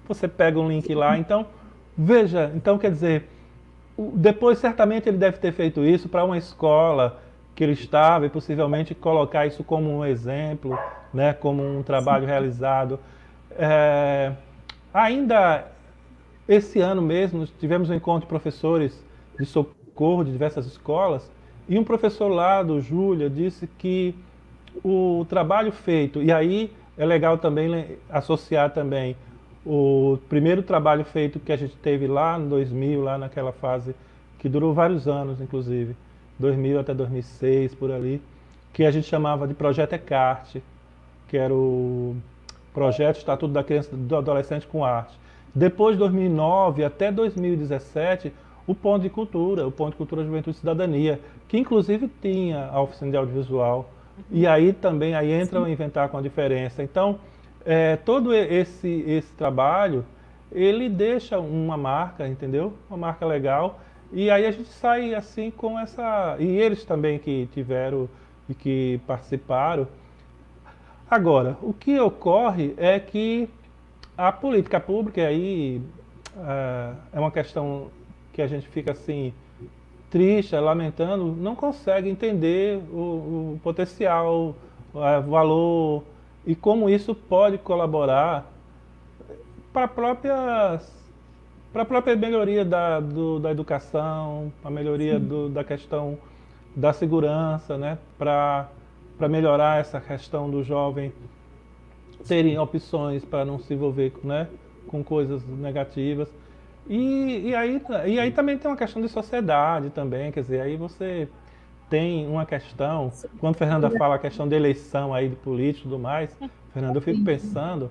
você pega um link lá, então, veja, então quer dizer, depois certamente ele deve ter feito isso para uma escola que ele estava e possivelmente colocar isso como um exemplo, né, como um trabalho realizado. Ainda esse ano mesmo, tivemos um encontro de professores de socorro de diversas escolas, e um professor lá do Júlia disse que o trabalho feito, e aí é legal também associar também o primeiro trabalho feito que a gente teve lá no 2000, lá naquela fase que durou vários anos, inclusive, 2000 até 2006, por ali, que a gente chamava de Projeto ECARTE, que era o Projeto Estatuto da Criança e do Adolescente com Arte. Depois de 2009 até 2017, o Ponto de Cultura, o Ponto de Cultura, Juventude e Cidadania, que inclusive tinha a oficina de audiovisual. E aí também aí entra o Inventar com a Diferença. Então, todo esse trabalho, ele deixa uma marca, entendeu? Uma marca legal. E aí a gente sai assim com essa... E eles também que tiveram e que participaram. Agora, o que ocorre é que a política pública, aí é uma questão que a gente fica assim, triste, lamentando, não consegue entender o potencial, o valor e como isso pode colaborar para a própria melhoria da educação, para a melhoria da questão da segurança, né? Para melhorar essa questão do jovem terem opções para não se envolver, né, com coisas negativas. E aí também tem uma questão de sociedade também, quer dizer, aí você tem uma questão, quando a Fernanda fala a questão da eleição aí de político e tudo mais, Fernanda, eu fico pensando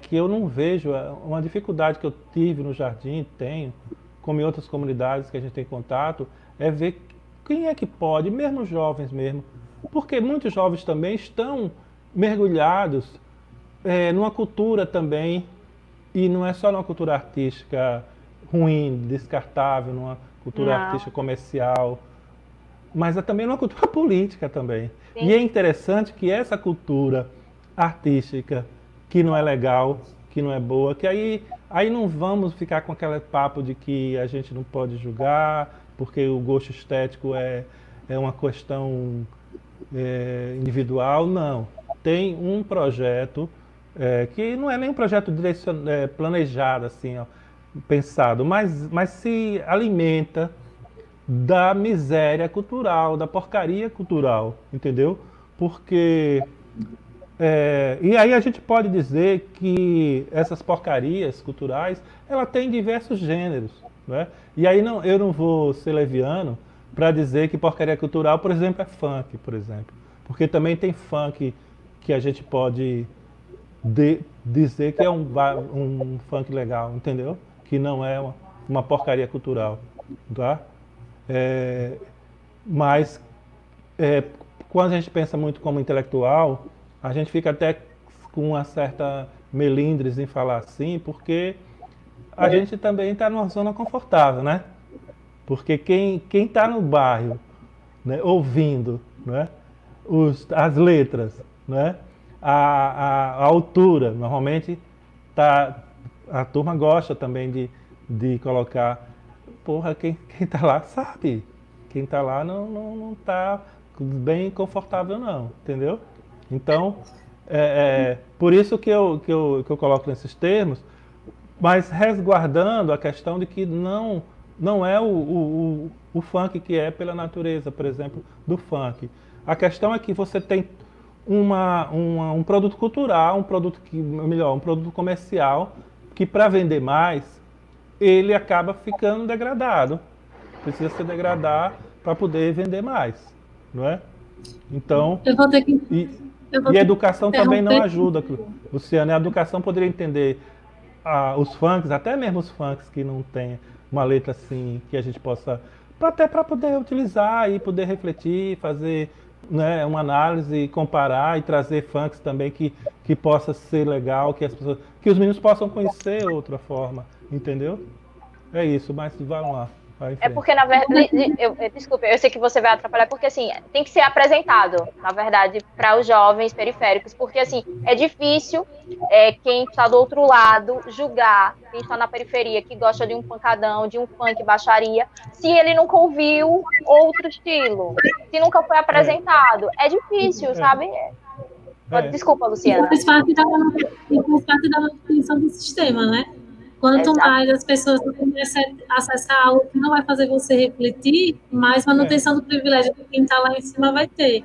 que eu não vejo uma dificuldade que eu tive no Jardim, tenho, como em outras comunidades que a gente tem contato, é ver quem é que pode, mesmo jovens mesmo, porque muitos jovens também estão mergulhados numa cultura também, e não é só numa cultura artística ruim, descartável, numa cultura artística comercial, mas é também numa cultura política também. Sim. E é interessante que essa cultura artística, que não é legal, que não é boa, que aí não vamos ficar com aquele papo de que a gente não pode julgar, porque o gosto estético é uma questão individual, não. Tem um projeto que não é nem um projeto planejado, assim, ó, pensado, mas se alimenta da miséria cultural, da porcaria cultural, entendeu? Porque... e aí a gente pode dizer que essas porcarias culturais, ela tem diversos gêneros, né? E aí eu não vou ser leviano para dizer que porcaria cultural, por exemplo, é funk, por exemplo. Porque também tem funk que a gente pode dizer que é um funk legal, entendeu? Que não é uma porcaria cultural, tá? Mas quando a gente pensa muito como intelectual, a gente fica até com uma certa melindres em falar assim, porque a gente também está numa zona confortável, né? Porque quem está no bairro, né, ouvindo, né, as letras, né, a altura, normalmente a turma gosta também de colocar, porra, quem está lá sabe, quem está lá não está bem confortável não, entendeu? Então, por isso que eu coloco nesses termos, mas resguardando a questão de que não é o funk que é pela natureza, por exemplo, do funk. A questão é que você tem um produto cultural, um produto comercial, que para vender mais, ele acaba ficando degradado. Precisa se degradar para poder vender mais, não é? Então, e a educação também não ajuda, Luciana. A educação poderia entender os funks, até mesmo os funks que não tem uma letra assim, que a gente possa, até para poder utilizar e poder refletir, fazer né, uma análise, comparar e trazer funks também que possa ser legal, que as pessoas, que os meninos possam conhecer outra forma, entendeu? É isso, mas vamos lá, vai em É frente. porque, na verdade, desculpa, eu sei que você vai atrapalhar, porque, assim, tem que ser apresentado, na verdade, para os jovens periféricos, porque, assim, é difícil quem está do outro lado julgar quem está na periferia, que gosta de um pancadão, de um funk baixaria, se ele nunca ouviu outro estilo, se nunca foi É, apresentado. É difícil, é, sabe? é, Desculpa, E Luciana. faz parte da manutenção do sistema, né? Quanto Exato. mais as pessoas têm acesso a algo que não vai fazer você refletir, mais é, manutenção do privilégio de quem está lá em cima vai ter.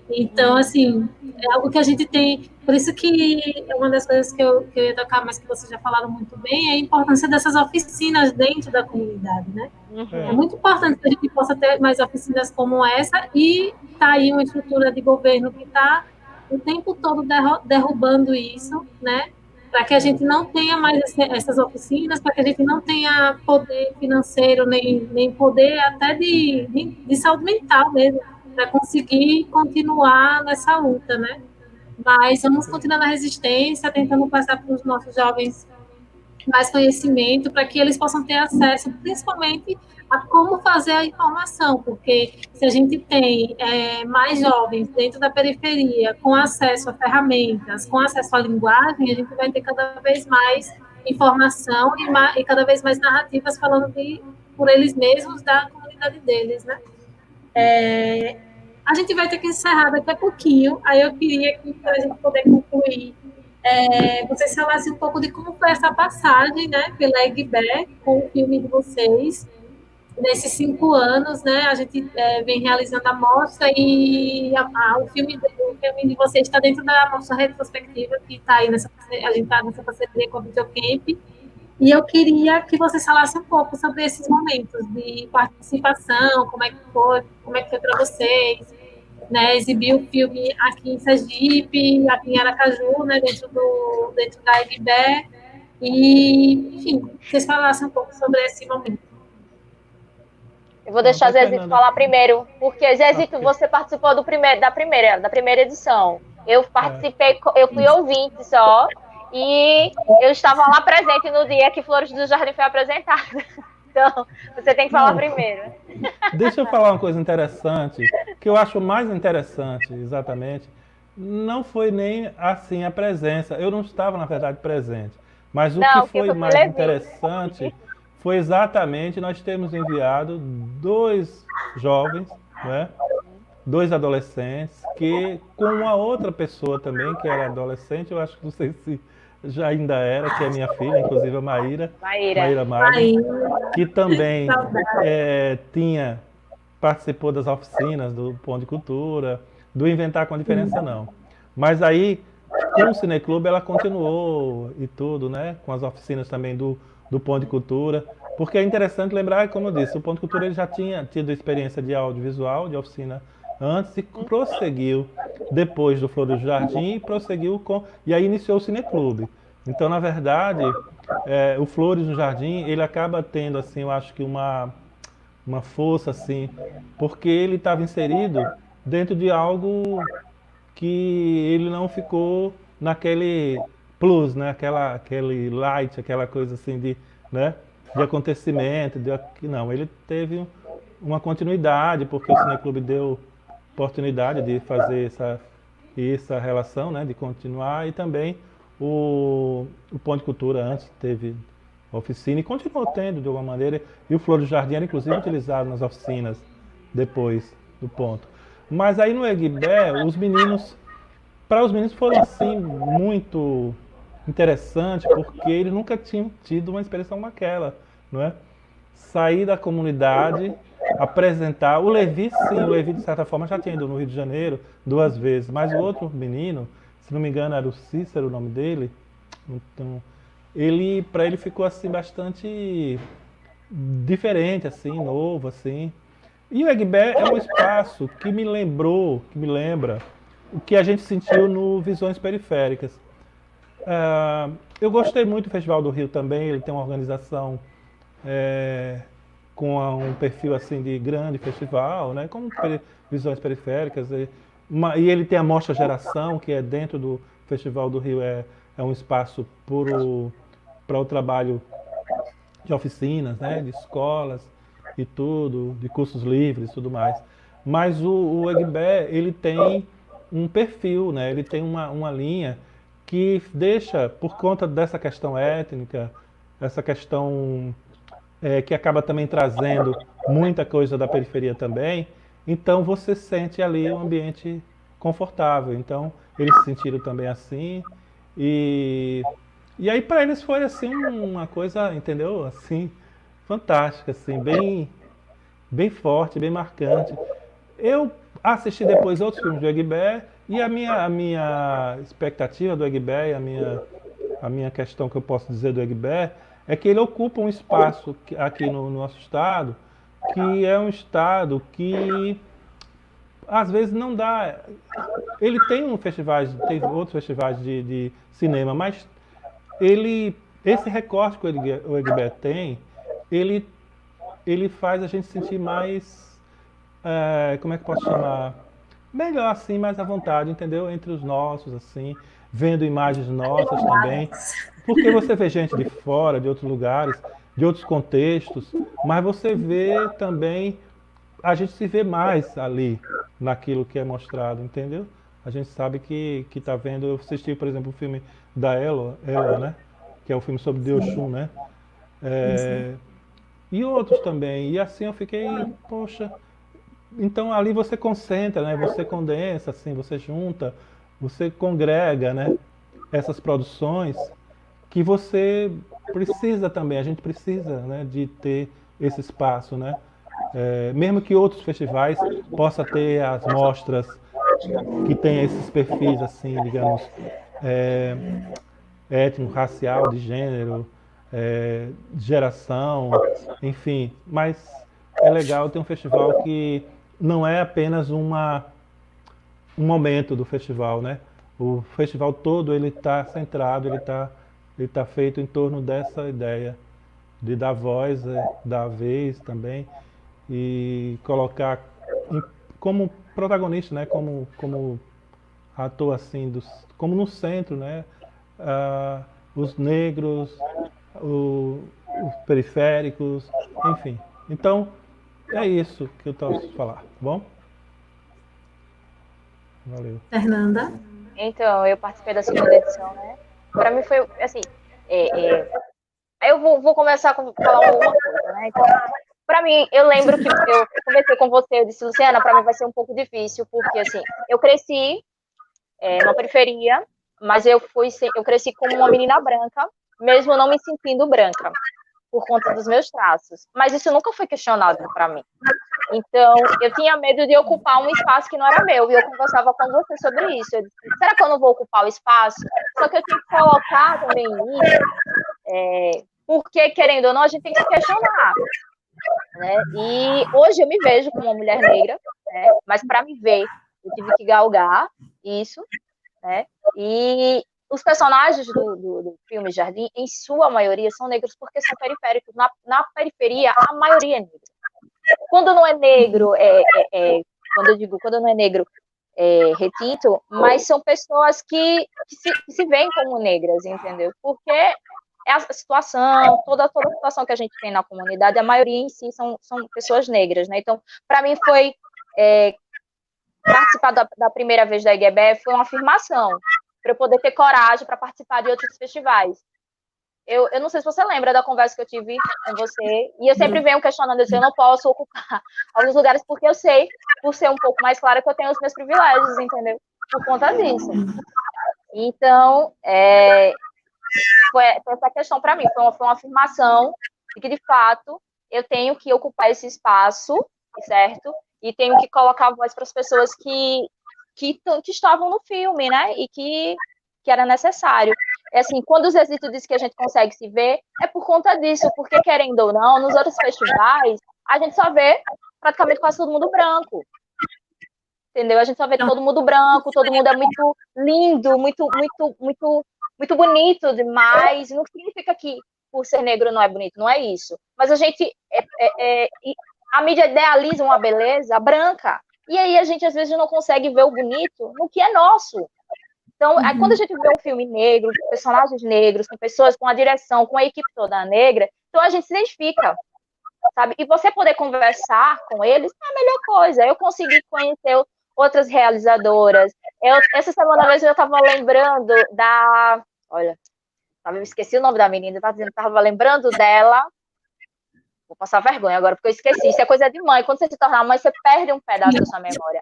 Então, Uhum. assim, é algo que a gente tem. Por isso que é uma das coisas que eu ia tocar, mas que vocês já falaram muito bem, é a importância dessas oficinas dentro da comunidade, né? É é, Uhum. muito importante que a gente possa ter mais oficinas como essa e tá aí uma estrutura de governo que está o tempo todo derrubando isso, né? Para que a gente não tenha mais essas oficinas, para que a gente não tenha poder financeiro, nem poder até de saúde mental mesmo, para conseguir continuar nessa luta, né? Mas vamos continuar na resistência, tentando passar para os nossos jovens mais conhecimento para que eles possam ter acesso, principalmente a como fazer a informação, porque se a gente tem mais jovens dentro da periferia com acesso a ferramentas, com acesso à linguagem, a gente vai ter cada vez mais informação e cada vez mais narrativas falando por eles mesmos da comunidade deles, né? A gente vai ter que encerrar daqui a pouquinho, aí eu queria que, para a gente poder concluir, vocês falassem um pouco de como foi essa passagem, né, pela Egbé, com o filme de vocês, nesses 5 anos, né, a gente vem realizando a mostra e o filme de vocês está dentro da mostra retrospectiva que está aí a gente está nessa parceria com a Videocamp, e eu queria que vocês falassem um pouco sobre esses momentos de participação, como é que foi para vocês, né, exibir o filme aqui em Sergipe, aqui em Aracaju, né, dentro da Egbé, e, enfim, vocês falassem um pouco sobre esse momento. Eu vou pronto, deixar aí Zezito Fernanda, falar primeiro, porque Zezito, porque, você participou da primeira edição. Eu é, participei, eu fui ouvinte só, e eu estava lá presente no dia que Flores do Jardim foi apresentada. Então, você tem que falar não, primeiro. deixa eu falar uma coisa interessante, que eu acho mais interessante, exatamente, não foi nem assim a presença, eu não estava na verdade presente, mas o que Não, que eu foi fui pro mais Levi. interessante foi exatamente nós termos enviado dois jovens, né, dois adolescentes, que com uma outra pessoa também, que era adolescente, eu acho que não sei se já ainda era, que é minha filha, inclusive a Maíra, Maíra. Maíra Magno, Aí, que também saudade. participou das oficinas do Ponto de Cultura, do Inventar com a Diferença não. Mas aí, com o Cineclube, ela continuou e tudo, né? Com as oficinas também do Ponto de Cultura. Porque é interessante lembrar, como eu disse, o Ponto de Cultura ele já tinha tido experiência de audiovisual, de oficina antes, e prosseguiu depois do Flor do Jardim, e prosseguiu com. E aí iniciou o Cineclube. Então, na verdade, o Flores no Jardim, ele acaba tendo, assim, eu acho que uma força, assim, porque ele estava inserido dentro de algo que ele não ficou naquele plus, né? Aquele light, aquela coisa assim de, né? De acontecimento, não, ele teve uma continuidade, porque o Cineclube deu oportunidade de fazer essa relação, né? De continuar, e também o Ponto de Cultura antes teve oficina e continuou tendo de alguma maneira, e o Flor do Jardim era inclusive utilizado nas oficinas depois do ponto. Mas aí no Egbé, para os meninos foram assim muito interessante, porque eles nunca tinham tido uma expressão daquela, não é? Sair da comunidade, apresentar. O Levi, sim, o Levi de certa forma já tinha ido no Rio de Janeiro 2 vezes, mas o outro menino, se não me engano era o Cícero o nome dele, então, para ele ficou assim bastante diferente, assim, novo, assim. E o Egbé é um espaço que me lembra o que a gente sentiu no Visões Periféricas. Eu gostei muito do Festival do Rio também, ele tem uma organização com um perfil assim de grande festival, né, com visões periféricas. E ele tem a Mostra Geração, que é dentro do Festival do Rio, é um espaço para o trabalho de oficinas, né, de escolas e tudo, de cursos livres e tudo mais. Mas o Egbé, ele tem um perfil, né, ele tem uma linha que deixa, por conta dessa questão étnica, essa questão que acaba também trazendo muita coisa da periferia também, então você sente ali um ambiente confortável. Então eles se sentiram também assim, e, e aí para eles foi assim uma coisa, entendeu? Assim, fantástica, assim, bem forte, bem marcante. Eu assisti depois outros filmes do Egbé, e a minha expectativa do Egbé, e a minha questão que eu posso dizer do Egbé é que ele ocupa um espaço aqui no nosso estado, que é um estado que às vezes não dá. Ele tem tem outros festivais de cinema, mas esse recorte que o Egbé tem, ele, ele faz a gente sentir mais, como é que eu posso chamar? Melhor assim, mais à vontade, entendeu? Entre os nossos, assim, vendo imagens nossas também. Porque você vê gente de fora, de outros lugares, de outros contextos, mas você vê também, a gente se vê mais ali, naquilo que é mostrado, entendeu? A gente sabe que está vendo, eu assisti, por exemplo, o filme da Ela, né? Que é o filme sobre Deoshun, né? Isso. É, e outros também. E assim eu fiquei, poxa, então ali você concentra, né? Você condensa, assim, você junta, você congrega, né? Essas produções que você precisa também, a gente precisa, né, de ter esse espaço, né? Mesmo que outros festivais possa ter as mostras que tem esses perfis assim, digamos, é, étnico, racial, de gênero, de geração, enfim. Mas é legal ter um festival que não é apenas um momento do festival, né? O festival todo ele está centrado, ele tá feito em torno dessa ideia de dar voz, dar vez também e colocar como protagonista, né? Como ator assim, como no centro, né? Ah, os negros, os periféricos, enfim. Então é isso que eu posso falar, tá bom? Valeu. Fernanda? Então, eu participei da segunda edição, né? Para mim foi, assim, aí eu vou começar a falar alguma coisa, né? Então, para mim, eu lembro que eu conversei com você, eu disse, Luciana, para mim vai ser um pouco difícil, porque, assim, eu cresci numa periferia, mas eu cresci como uma menina branca, mesmo não me sentindo branca, por conta dos meus traços. Mas isso nunca foi questionado para mim. Então, eu tinha medo de ocupar um espaço que não era meu, e eu conversava com você sobre isso. Eu disse, será que eu não vou ocupar o espaço? Só que eu tinha que colocar também isso, porque, querendo ou não, a gente tem que se questionar, né? E hoje eu me vejo como uma mulher negra, né? Mas para me ver, eu tive que galgar isso, né? E os personagens do filme Jardim, em sua maioria, são negros porque são periféricos. Na periferia, a maioria é negra. Quando não é negro, quando não é negro, retinto, mas são pessoas que se veem como negras, entendeu? Porque é a situação, toda a situação que a gente tem na comunidade, a maioria em si são pessoas negras, né? Então, para mim foi participar da primeira vez da IGBF foi uma afirmação para eu poder ter coragem para participar de outros festivais. Eu não sei se você lembra da conversa que eu tive com você, e eu sempre venho questionando, eu não posso ocupar alguns lugares, porque eu sei, por ser um pouco mais clara, que eu tenho os meus privilégios, entendeu? Por conta disso. Então, foi essa questão para mim, foi uma afirmação de que, de fato, eu tenho que ocupar esse espaço, certo? E tenho que colocar a voz para as pessoas que estavam no filme, né? E que era necessário. Assim, quando o Zezito disse que a gente consegue se ver, é por conta disso, porque, querendo ou não, nos outros festivais, a gente só vê praticamente quase todo mundo branco. Entendeu? A gente só vê todo mundo branco, todo mundo é muito lindo, muito bonito demais. Não significa que por ser negro não é bonito, não é isso. Mas a mídia idealiza uma beleza branca, e aí a gente às vezes não consegue ver o bonito no que é nosso. Então, quando a gente vê um filme negro, com personagens negros, com pessoas com a direção, com a equipe toda negra, então a gente se identifica, sabe? E você poder conversar com eles é a melhor coisa. Eu consegui conhecer outras realizadoras. Essa semana mesmo eu estava lembrando da... Olha, eu esqueci o nome da menina, estava lembrando dela. Vou passar vergonha agora, porque eu esqueci. Isso é coisa de mãe. Quando você se torna mãe, você perde um pedaço da sua memória.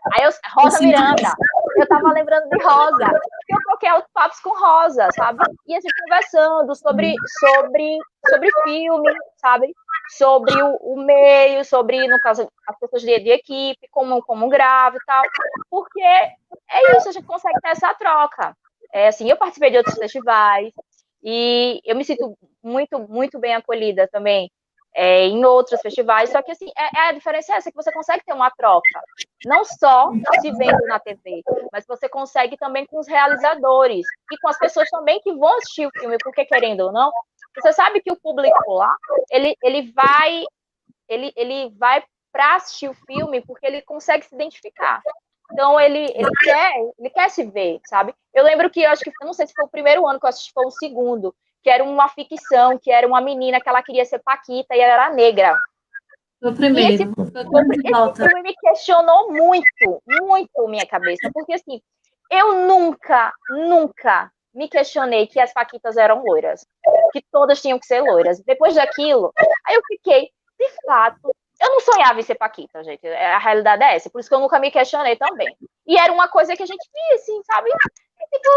Rosa Miranda. Eu tava lembrando de Rosa. Porque eu troquei papos com Rosa, sabe? E a gente conversando sobre filme, sabe? Sobre o meio, sobre, no caso, as pessoas de equipe, como grave e tal. Porque é isso, a gente consegue ter essa troca. Assim, eu participei de outros festivais e eu me sinto muito, muito bem acolhida também. Em outros festivais, só que assim, a diferença é essa, que você consegue ter uma troca, não só se vendo na TV, mas você consegue também com os realizadores e com as pessoas também que vão assistir o filme, porque querendo ou não, você sabe que o público lá, ele vai para assistir o filme porque ele consegue se identificar. Então, ele quer se ver, sabe? Eu lembro que, eu não sei se foi o primeiro ano que eu assisti, foi o segundo, que era uma ficção, que era uma menina que ela queria ser Paquita e ela era negra. O primeiro. Esse filme me questionou muito, muito minha cabeça, porque assim, eu nunca me questionei que as Paquitas eram loiras, que todas tinham que ser loiras. Depois daquilo, aí eu fiquei, de fato, eu não sonhava em ser Paquita, gente, a realidade é essa, por isso que eu nunca me questionei também. E era uma coisa que a gente via, assim, sabe? Tipo,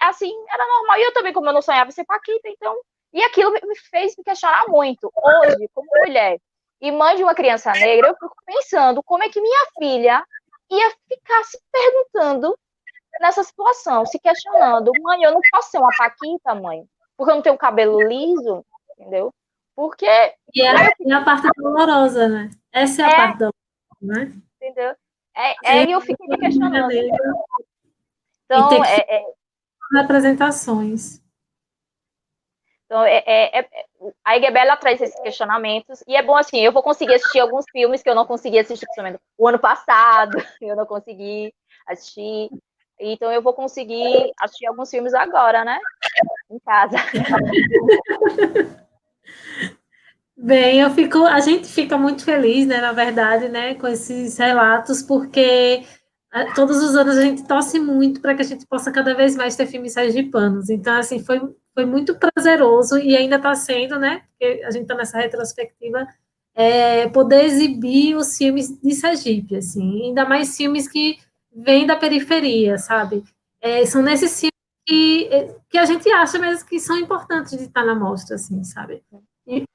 assim, era normal. E eu também, como eu não sonhava em ser Paquita, então... E aquilo me fez me questionar muito. Hoje, como mulher e mãe de uma criança negra, eu fico pensando como é que minha filha ia ficar se perguntando nessa situação, se questionando. Mãe, eu não posso ser uma Paquita, mãe? Porque eu não tenho cabelo liso, entendeu? Porque... E é a parte dolorosa, né? Essa é a parte dolorosa, né? Entendeu? E eu fiquei me questionando. Então, representações. Então, a Igebela traz esses questionamentos, e é bom assim, eu vou conseguir assistir alguns filmes que eu não consegui assistir, principalmente o ano passado, eu não consegui assistir, então eu vou conseguir assistir alguns filmes agora, né? Em casa. Bem, a gente fica muito feliz, né, na verdade, né, com esses relatos, porque todos os anos a gente torce muito para que a gente possa cada vez mais ter filmes sergipanos. Então, assim, foi muito prazeroso e ainda está sendo, né, porque a gente está nessa retrospectiva, poder exibir os filmes de Sergipe, assim, ainda mais filmes que vêm da periferia, sabe? São nesses filmes que a gente acha mesmo que são importantes de estar na mostra, assim, sabe?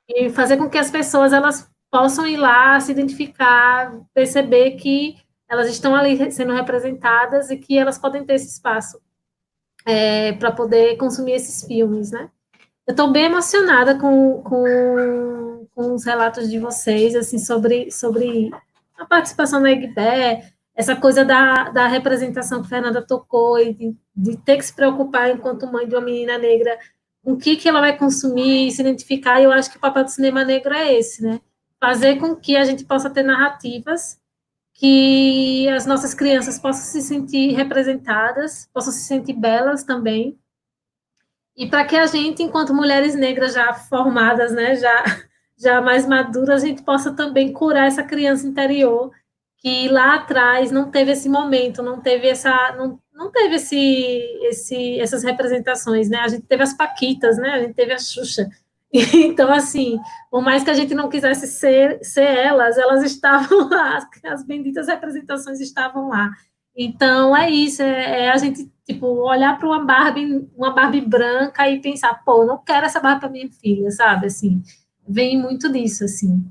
E fazer com que as pessoas elas possam ir lá, se identificar, perceber que elas estão ali sendo representadas e que elas podem ter esse espaço para poder consumir esses filmes, né? Eu estou bem emocionada com os relatos de vocês, assim, sobre a participação da Egbé, essa coisa da representação que a Fernanda tocou e de ter que se preocupar enquanto mãe de uma menina negra com o que ela vai consumir, se identificar, e eu acho que o papel do cinema negro é esse, né? Fazer com que a gente possa ter narrativas que as nossas crianças possam se sentir representadas, possam se sentir belas também, e para que a gente, enquanto mulheres negras já formadas, né, já mais maduras, a gente possa também curar essa criança interior que lá atrás não teve esse momento, não teve essas representações, né? A gente teve as Paquitas, né? A gente teve a Xuxa. Então, assim, por mais que a gente não quisesse ser elas estavam lá, as benditas representações estavam lá. Então, é isso, a gente, tipo, olhar para uma Barbie branca e pensar, pô, não quero essa Barbie para minha filha, sabe, assim, vem muito disso, assim.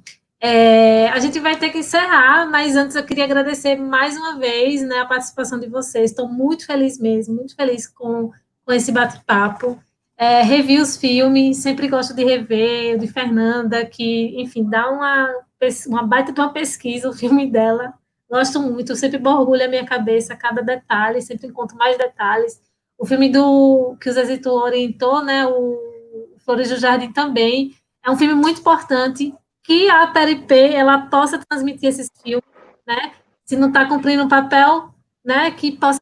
A gente vai ter que encerrar, mas antes eu queria agradecer mais uma vez, né, a participação de vocês, estou muito feliz mesmo, muito feliz com esse bate-papo. Revi os filmes, sempre gosto de rever, o de Fernanda, que, enfim, dá uma baita de uma pesquisa, o filme dela, gosto muito, sempre borbulha a minha cabeça cada detalhe, sempre encontro mais detalhes. O filme que o Zezito orientou, né, o Flores do Jardim também. É um filme muito importante que a PRP ela possa transmitir esses filmes, né? Se não está cumprindo o papel, né? Que possa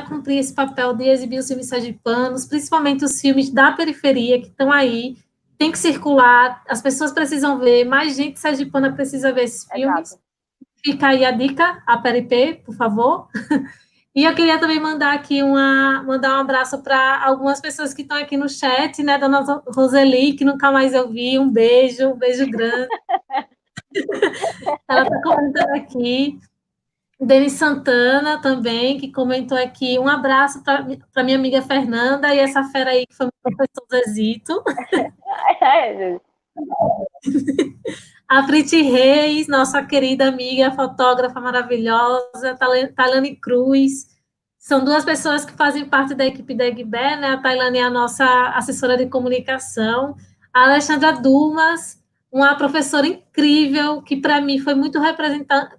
cumprir esse papel de exibir os filmes sergipanos, principalmente os filmes da periferia que estão aí, tem que circular, as pessoas precisam ver, mais gente sergipana precisa ver esses filmes. Exato. Fica aí a dica, a PRP, por favor. E eu queria também mandar aqui mandar um abraço para algumas pessoas que estão aqui no chat, né? Dona Roseli, que nunca mais eu vi, um beijo grande. Ela está comentando aqui. Denis Santana também, que comentou aqui. Um abraço para minha amiga Fernanda e essa fera aí que foi o professor Zezito. A Priti Reis, nossa querida amiga, fotógrafa maravilhosa, Tailane Cruz. São duas pessoas que fazem parte da equipe da Egbé, né? A Tailane é a nossa assessora de comunicação. A Alexandra Dumas, uma professora incrível, que para mim foi muito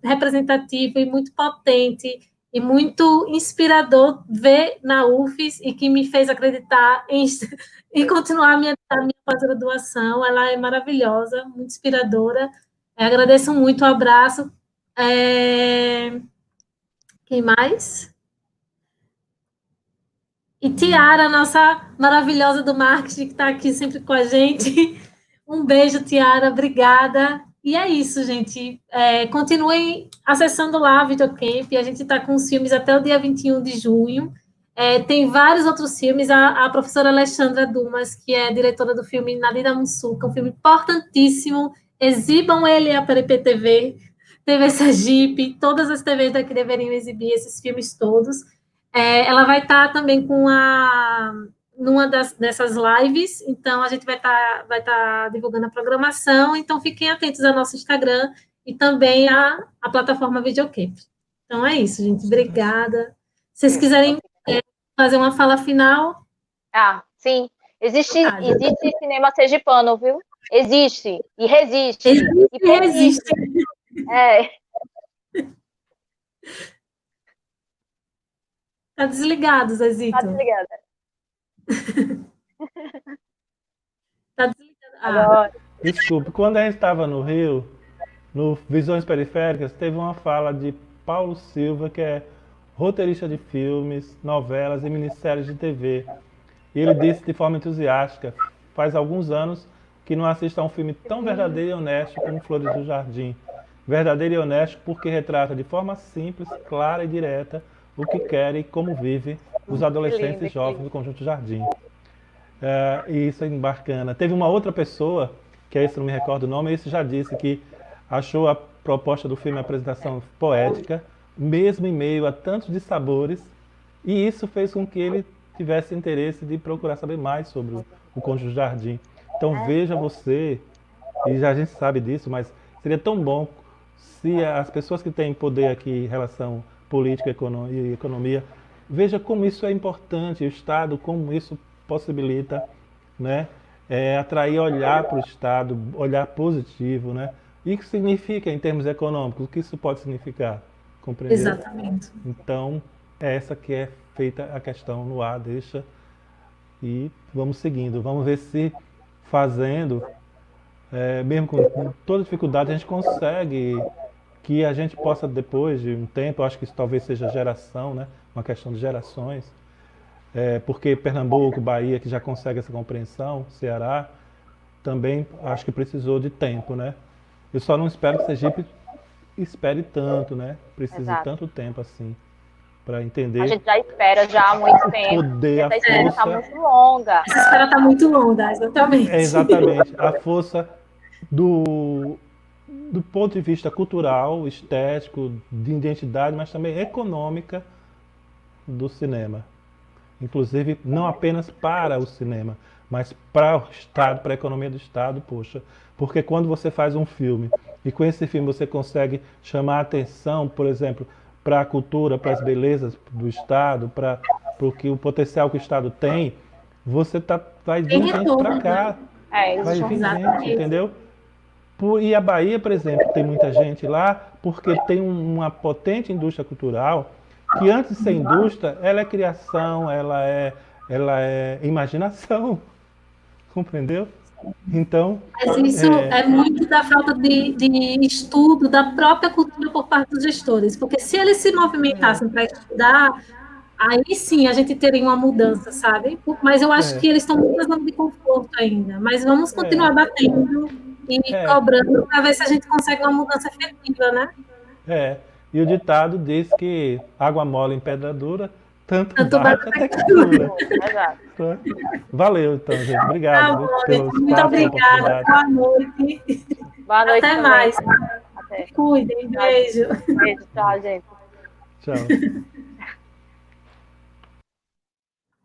representativa e muito potente e muito inspirador ver na UFES e que me fez acreditar em continuar a minha pós-graduação. Ela é maravilhosa, muito inspiradora. Agradeço muito o abraço. Quem mais? E Tiara, nossa maravilhosa do marketing, que está aqui sempre com a gente. Um beijo, Tiara, obrigada. E é isso, gente. Continuem acessando lá a Videocamp. A gente está com os filmes até o dia 21 de junho. Tem vários outros filmes. A professora Alexandra Dumas, que é diretora do filme Nadida Mussuca, um filme importantíssimo. Exibam ele a PRP TV, TV Sergipe, todas as TVs daqui deveriam exibir esses filmes todos. Ela vai estar também numa dessas lives, então a gente vai estar divulgando a programação, então fiquem atentos ao nosso Instagram e também à plataforma Videocamp. Então é isso, gente, obrigada. Se vocês quiserem fazer uma fala final... Sim, existe cinema sergipano, viu? Existe, e resiste. Resiste. Tá desligado, Zezito. Tá desligada. Tá desligado. Desculpe, quando a gente estava no Rio, no Visões Periféricas, teve uma fala de Paulo Silva, que é roteirista de filmes, novelas e minisséries de TV. E ele disse de forma entusiástica, faz alguns anos, que não assiste a um filme tão verdadeiro e honesto como Flores do Jardim. Verdadeiro e honesto porque retrata de forma simples, clara e direta o que querem e como vivem os adolescentes e jovens do Conjunto Jardim. E isso é bacana. Teve uma outra pessoa, que esse não me recordo o nome, esse já disse que achou a proposta do filme, a apresentação poética, mesmo em meio a tantos dissabores, e isso fez com que ele tivesse interesse de procurar saber mais sobre o Conjunto Jardim. Então veja você, e já a gente sabe disso, mas seria tão bom se as pessoas que têm poder aqui em relação política e economia, veja como isso é importante, o Estado, como isso possibilita, né, atrair, olhar para o Estado, olhar positivo, né? E o que significa em termos econômicos? O que isso pode significar? Compreender? Exatamente. Então, é essa que é feita a questão no ar, deixa, e vamos seguindo. Vamos ver se fazendo, mesmo com toda dificuldade, a gente consegue que a gente possa, depois de um tempo, eu acho que isso talvez seja geração, né? Uma questão de gerações, porque Pernambuco, Bahia, que já consegue essa compreensão, Ceará, também acho que precisou de tempo, né? Eu só não espero que Sergipe espere tanto, né? Precise de tanto tempo assim, para entender. A gente já espera já há muito tempo. Poder, essa espera está muito longa. Essa espera está muito longa, exatamente. Exatamente. A força do ponto de vista cultural, estético, de identidade, mas também econômica do cinema. Inclusive, não apenas para o cinema, mas para o Estado, para a economia do Estado, poxa. Porque quando você faz um filme, e com esse filme você consegue chamar a atenção, por exemplo, para a cultura, para as belezas do Estado, para o potencial que o Estado tem, você vai vir gente para cá. Vai vir gente, entendeu? E a Bahia, por exemplo, tem muita gente lá porque tem uma potente indústria cultural que, antes de ser indústria, ela é criação, ela é imaginação. Compreendeu? Então, Mas isso é muito da falta de estudo da própria cultura por parte dos gestores, porque se eles se movimentassem para estudar, aí sim a gente teria uma mudança, sabe? Mas eu acho que eles estão muito na zona de conforto ainda. Mas vamos continuar batendo e cobrando para ver se a gente consegue uma mudança efetiva, né? E o ditado diz que água mole em pedra dura, tanto Tanto bate bate até que fura. Exato. Valeu, então, gente. Tá Obrigado bom, pelo gente. Muito espaço, obrigada. Boa noite. Boa noite Até também. mais. Até. Cuidem. Beijo. Beijo, tchau, gente. Tchau.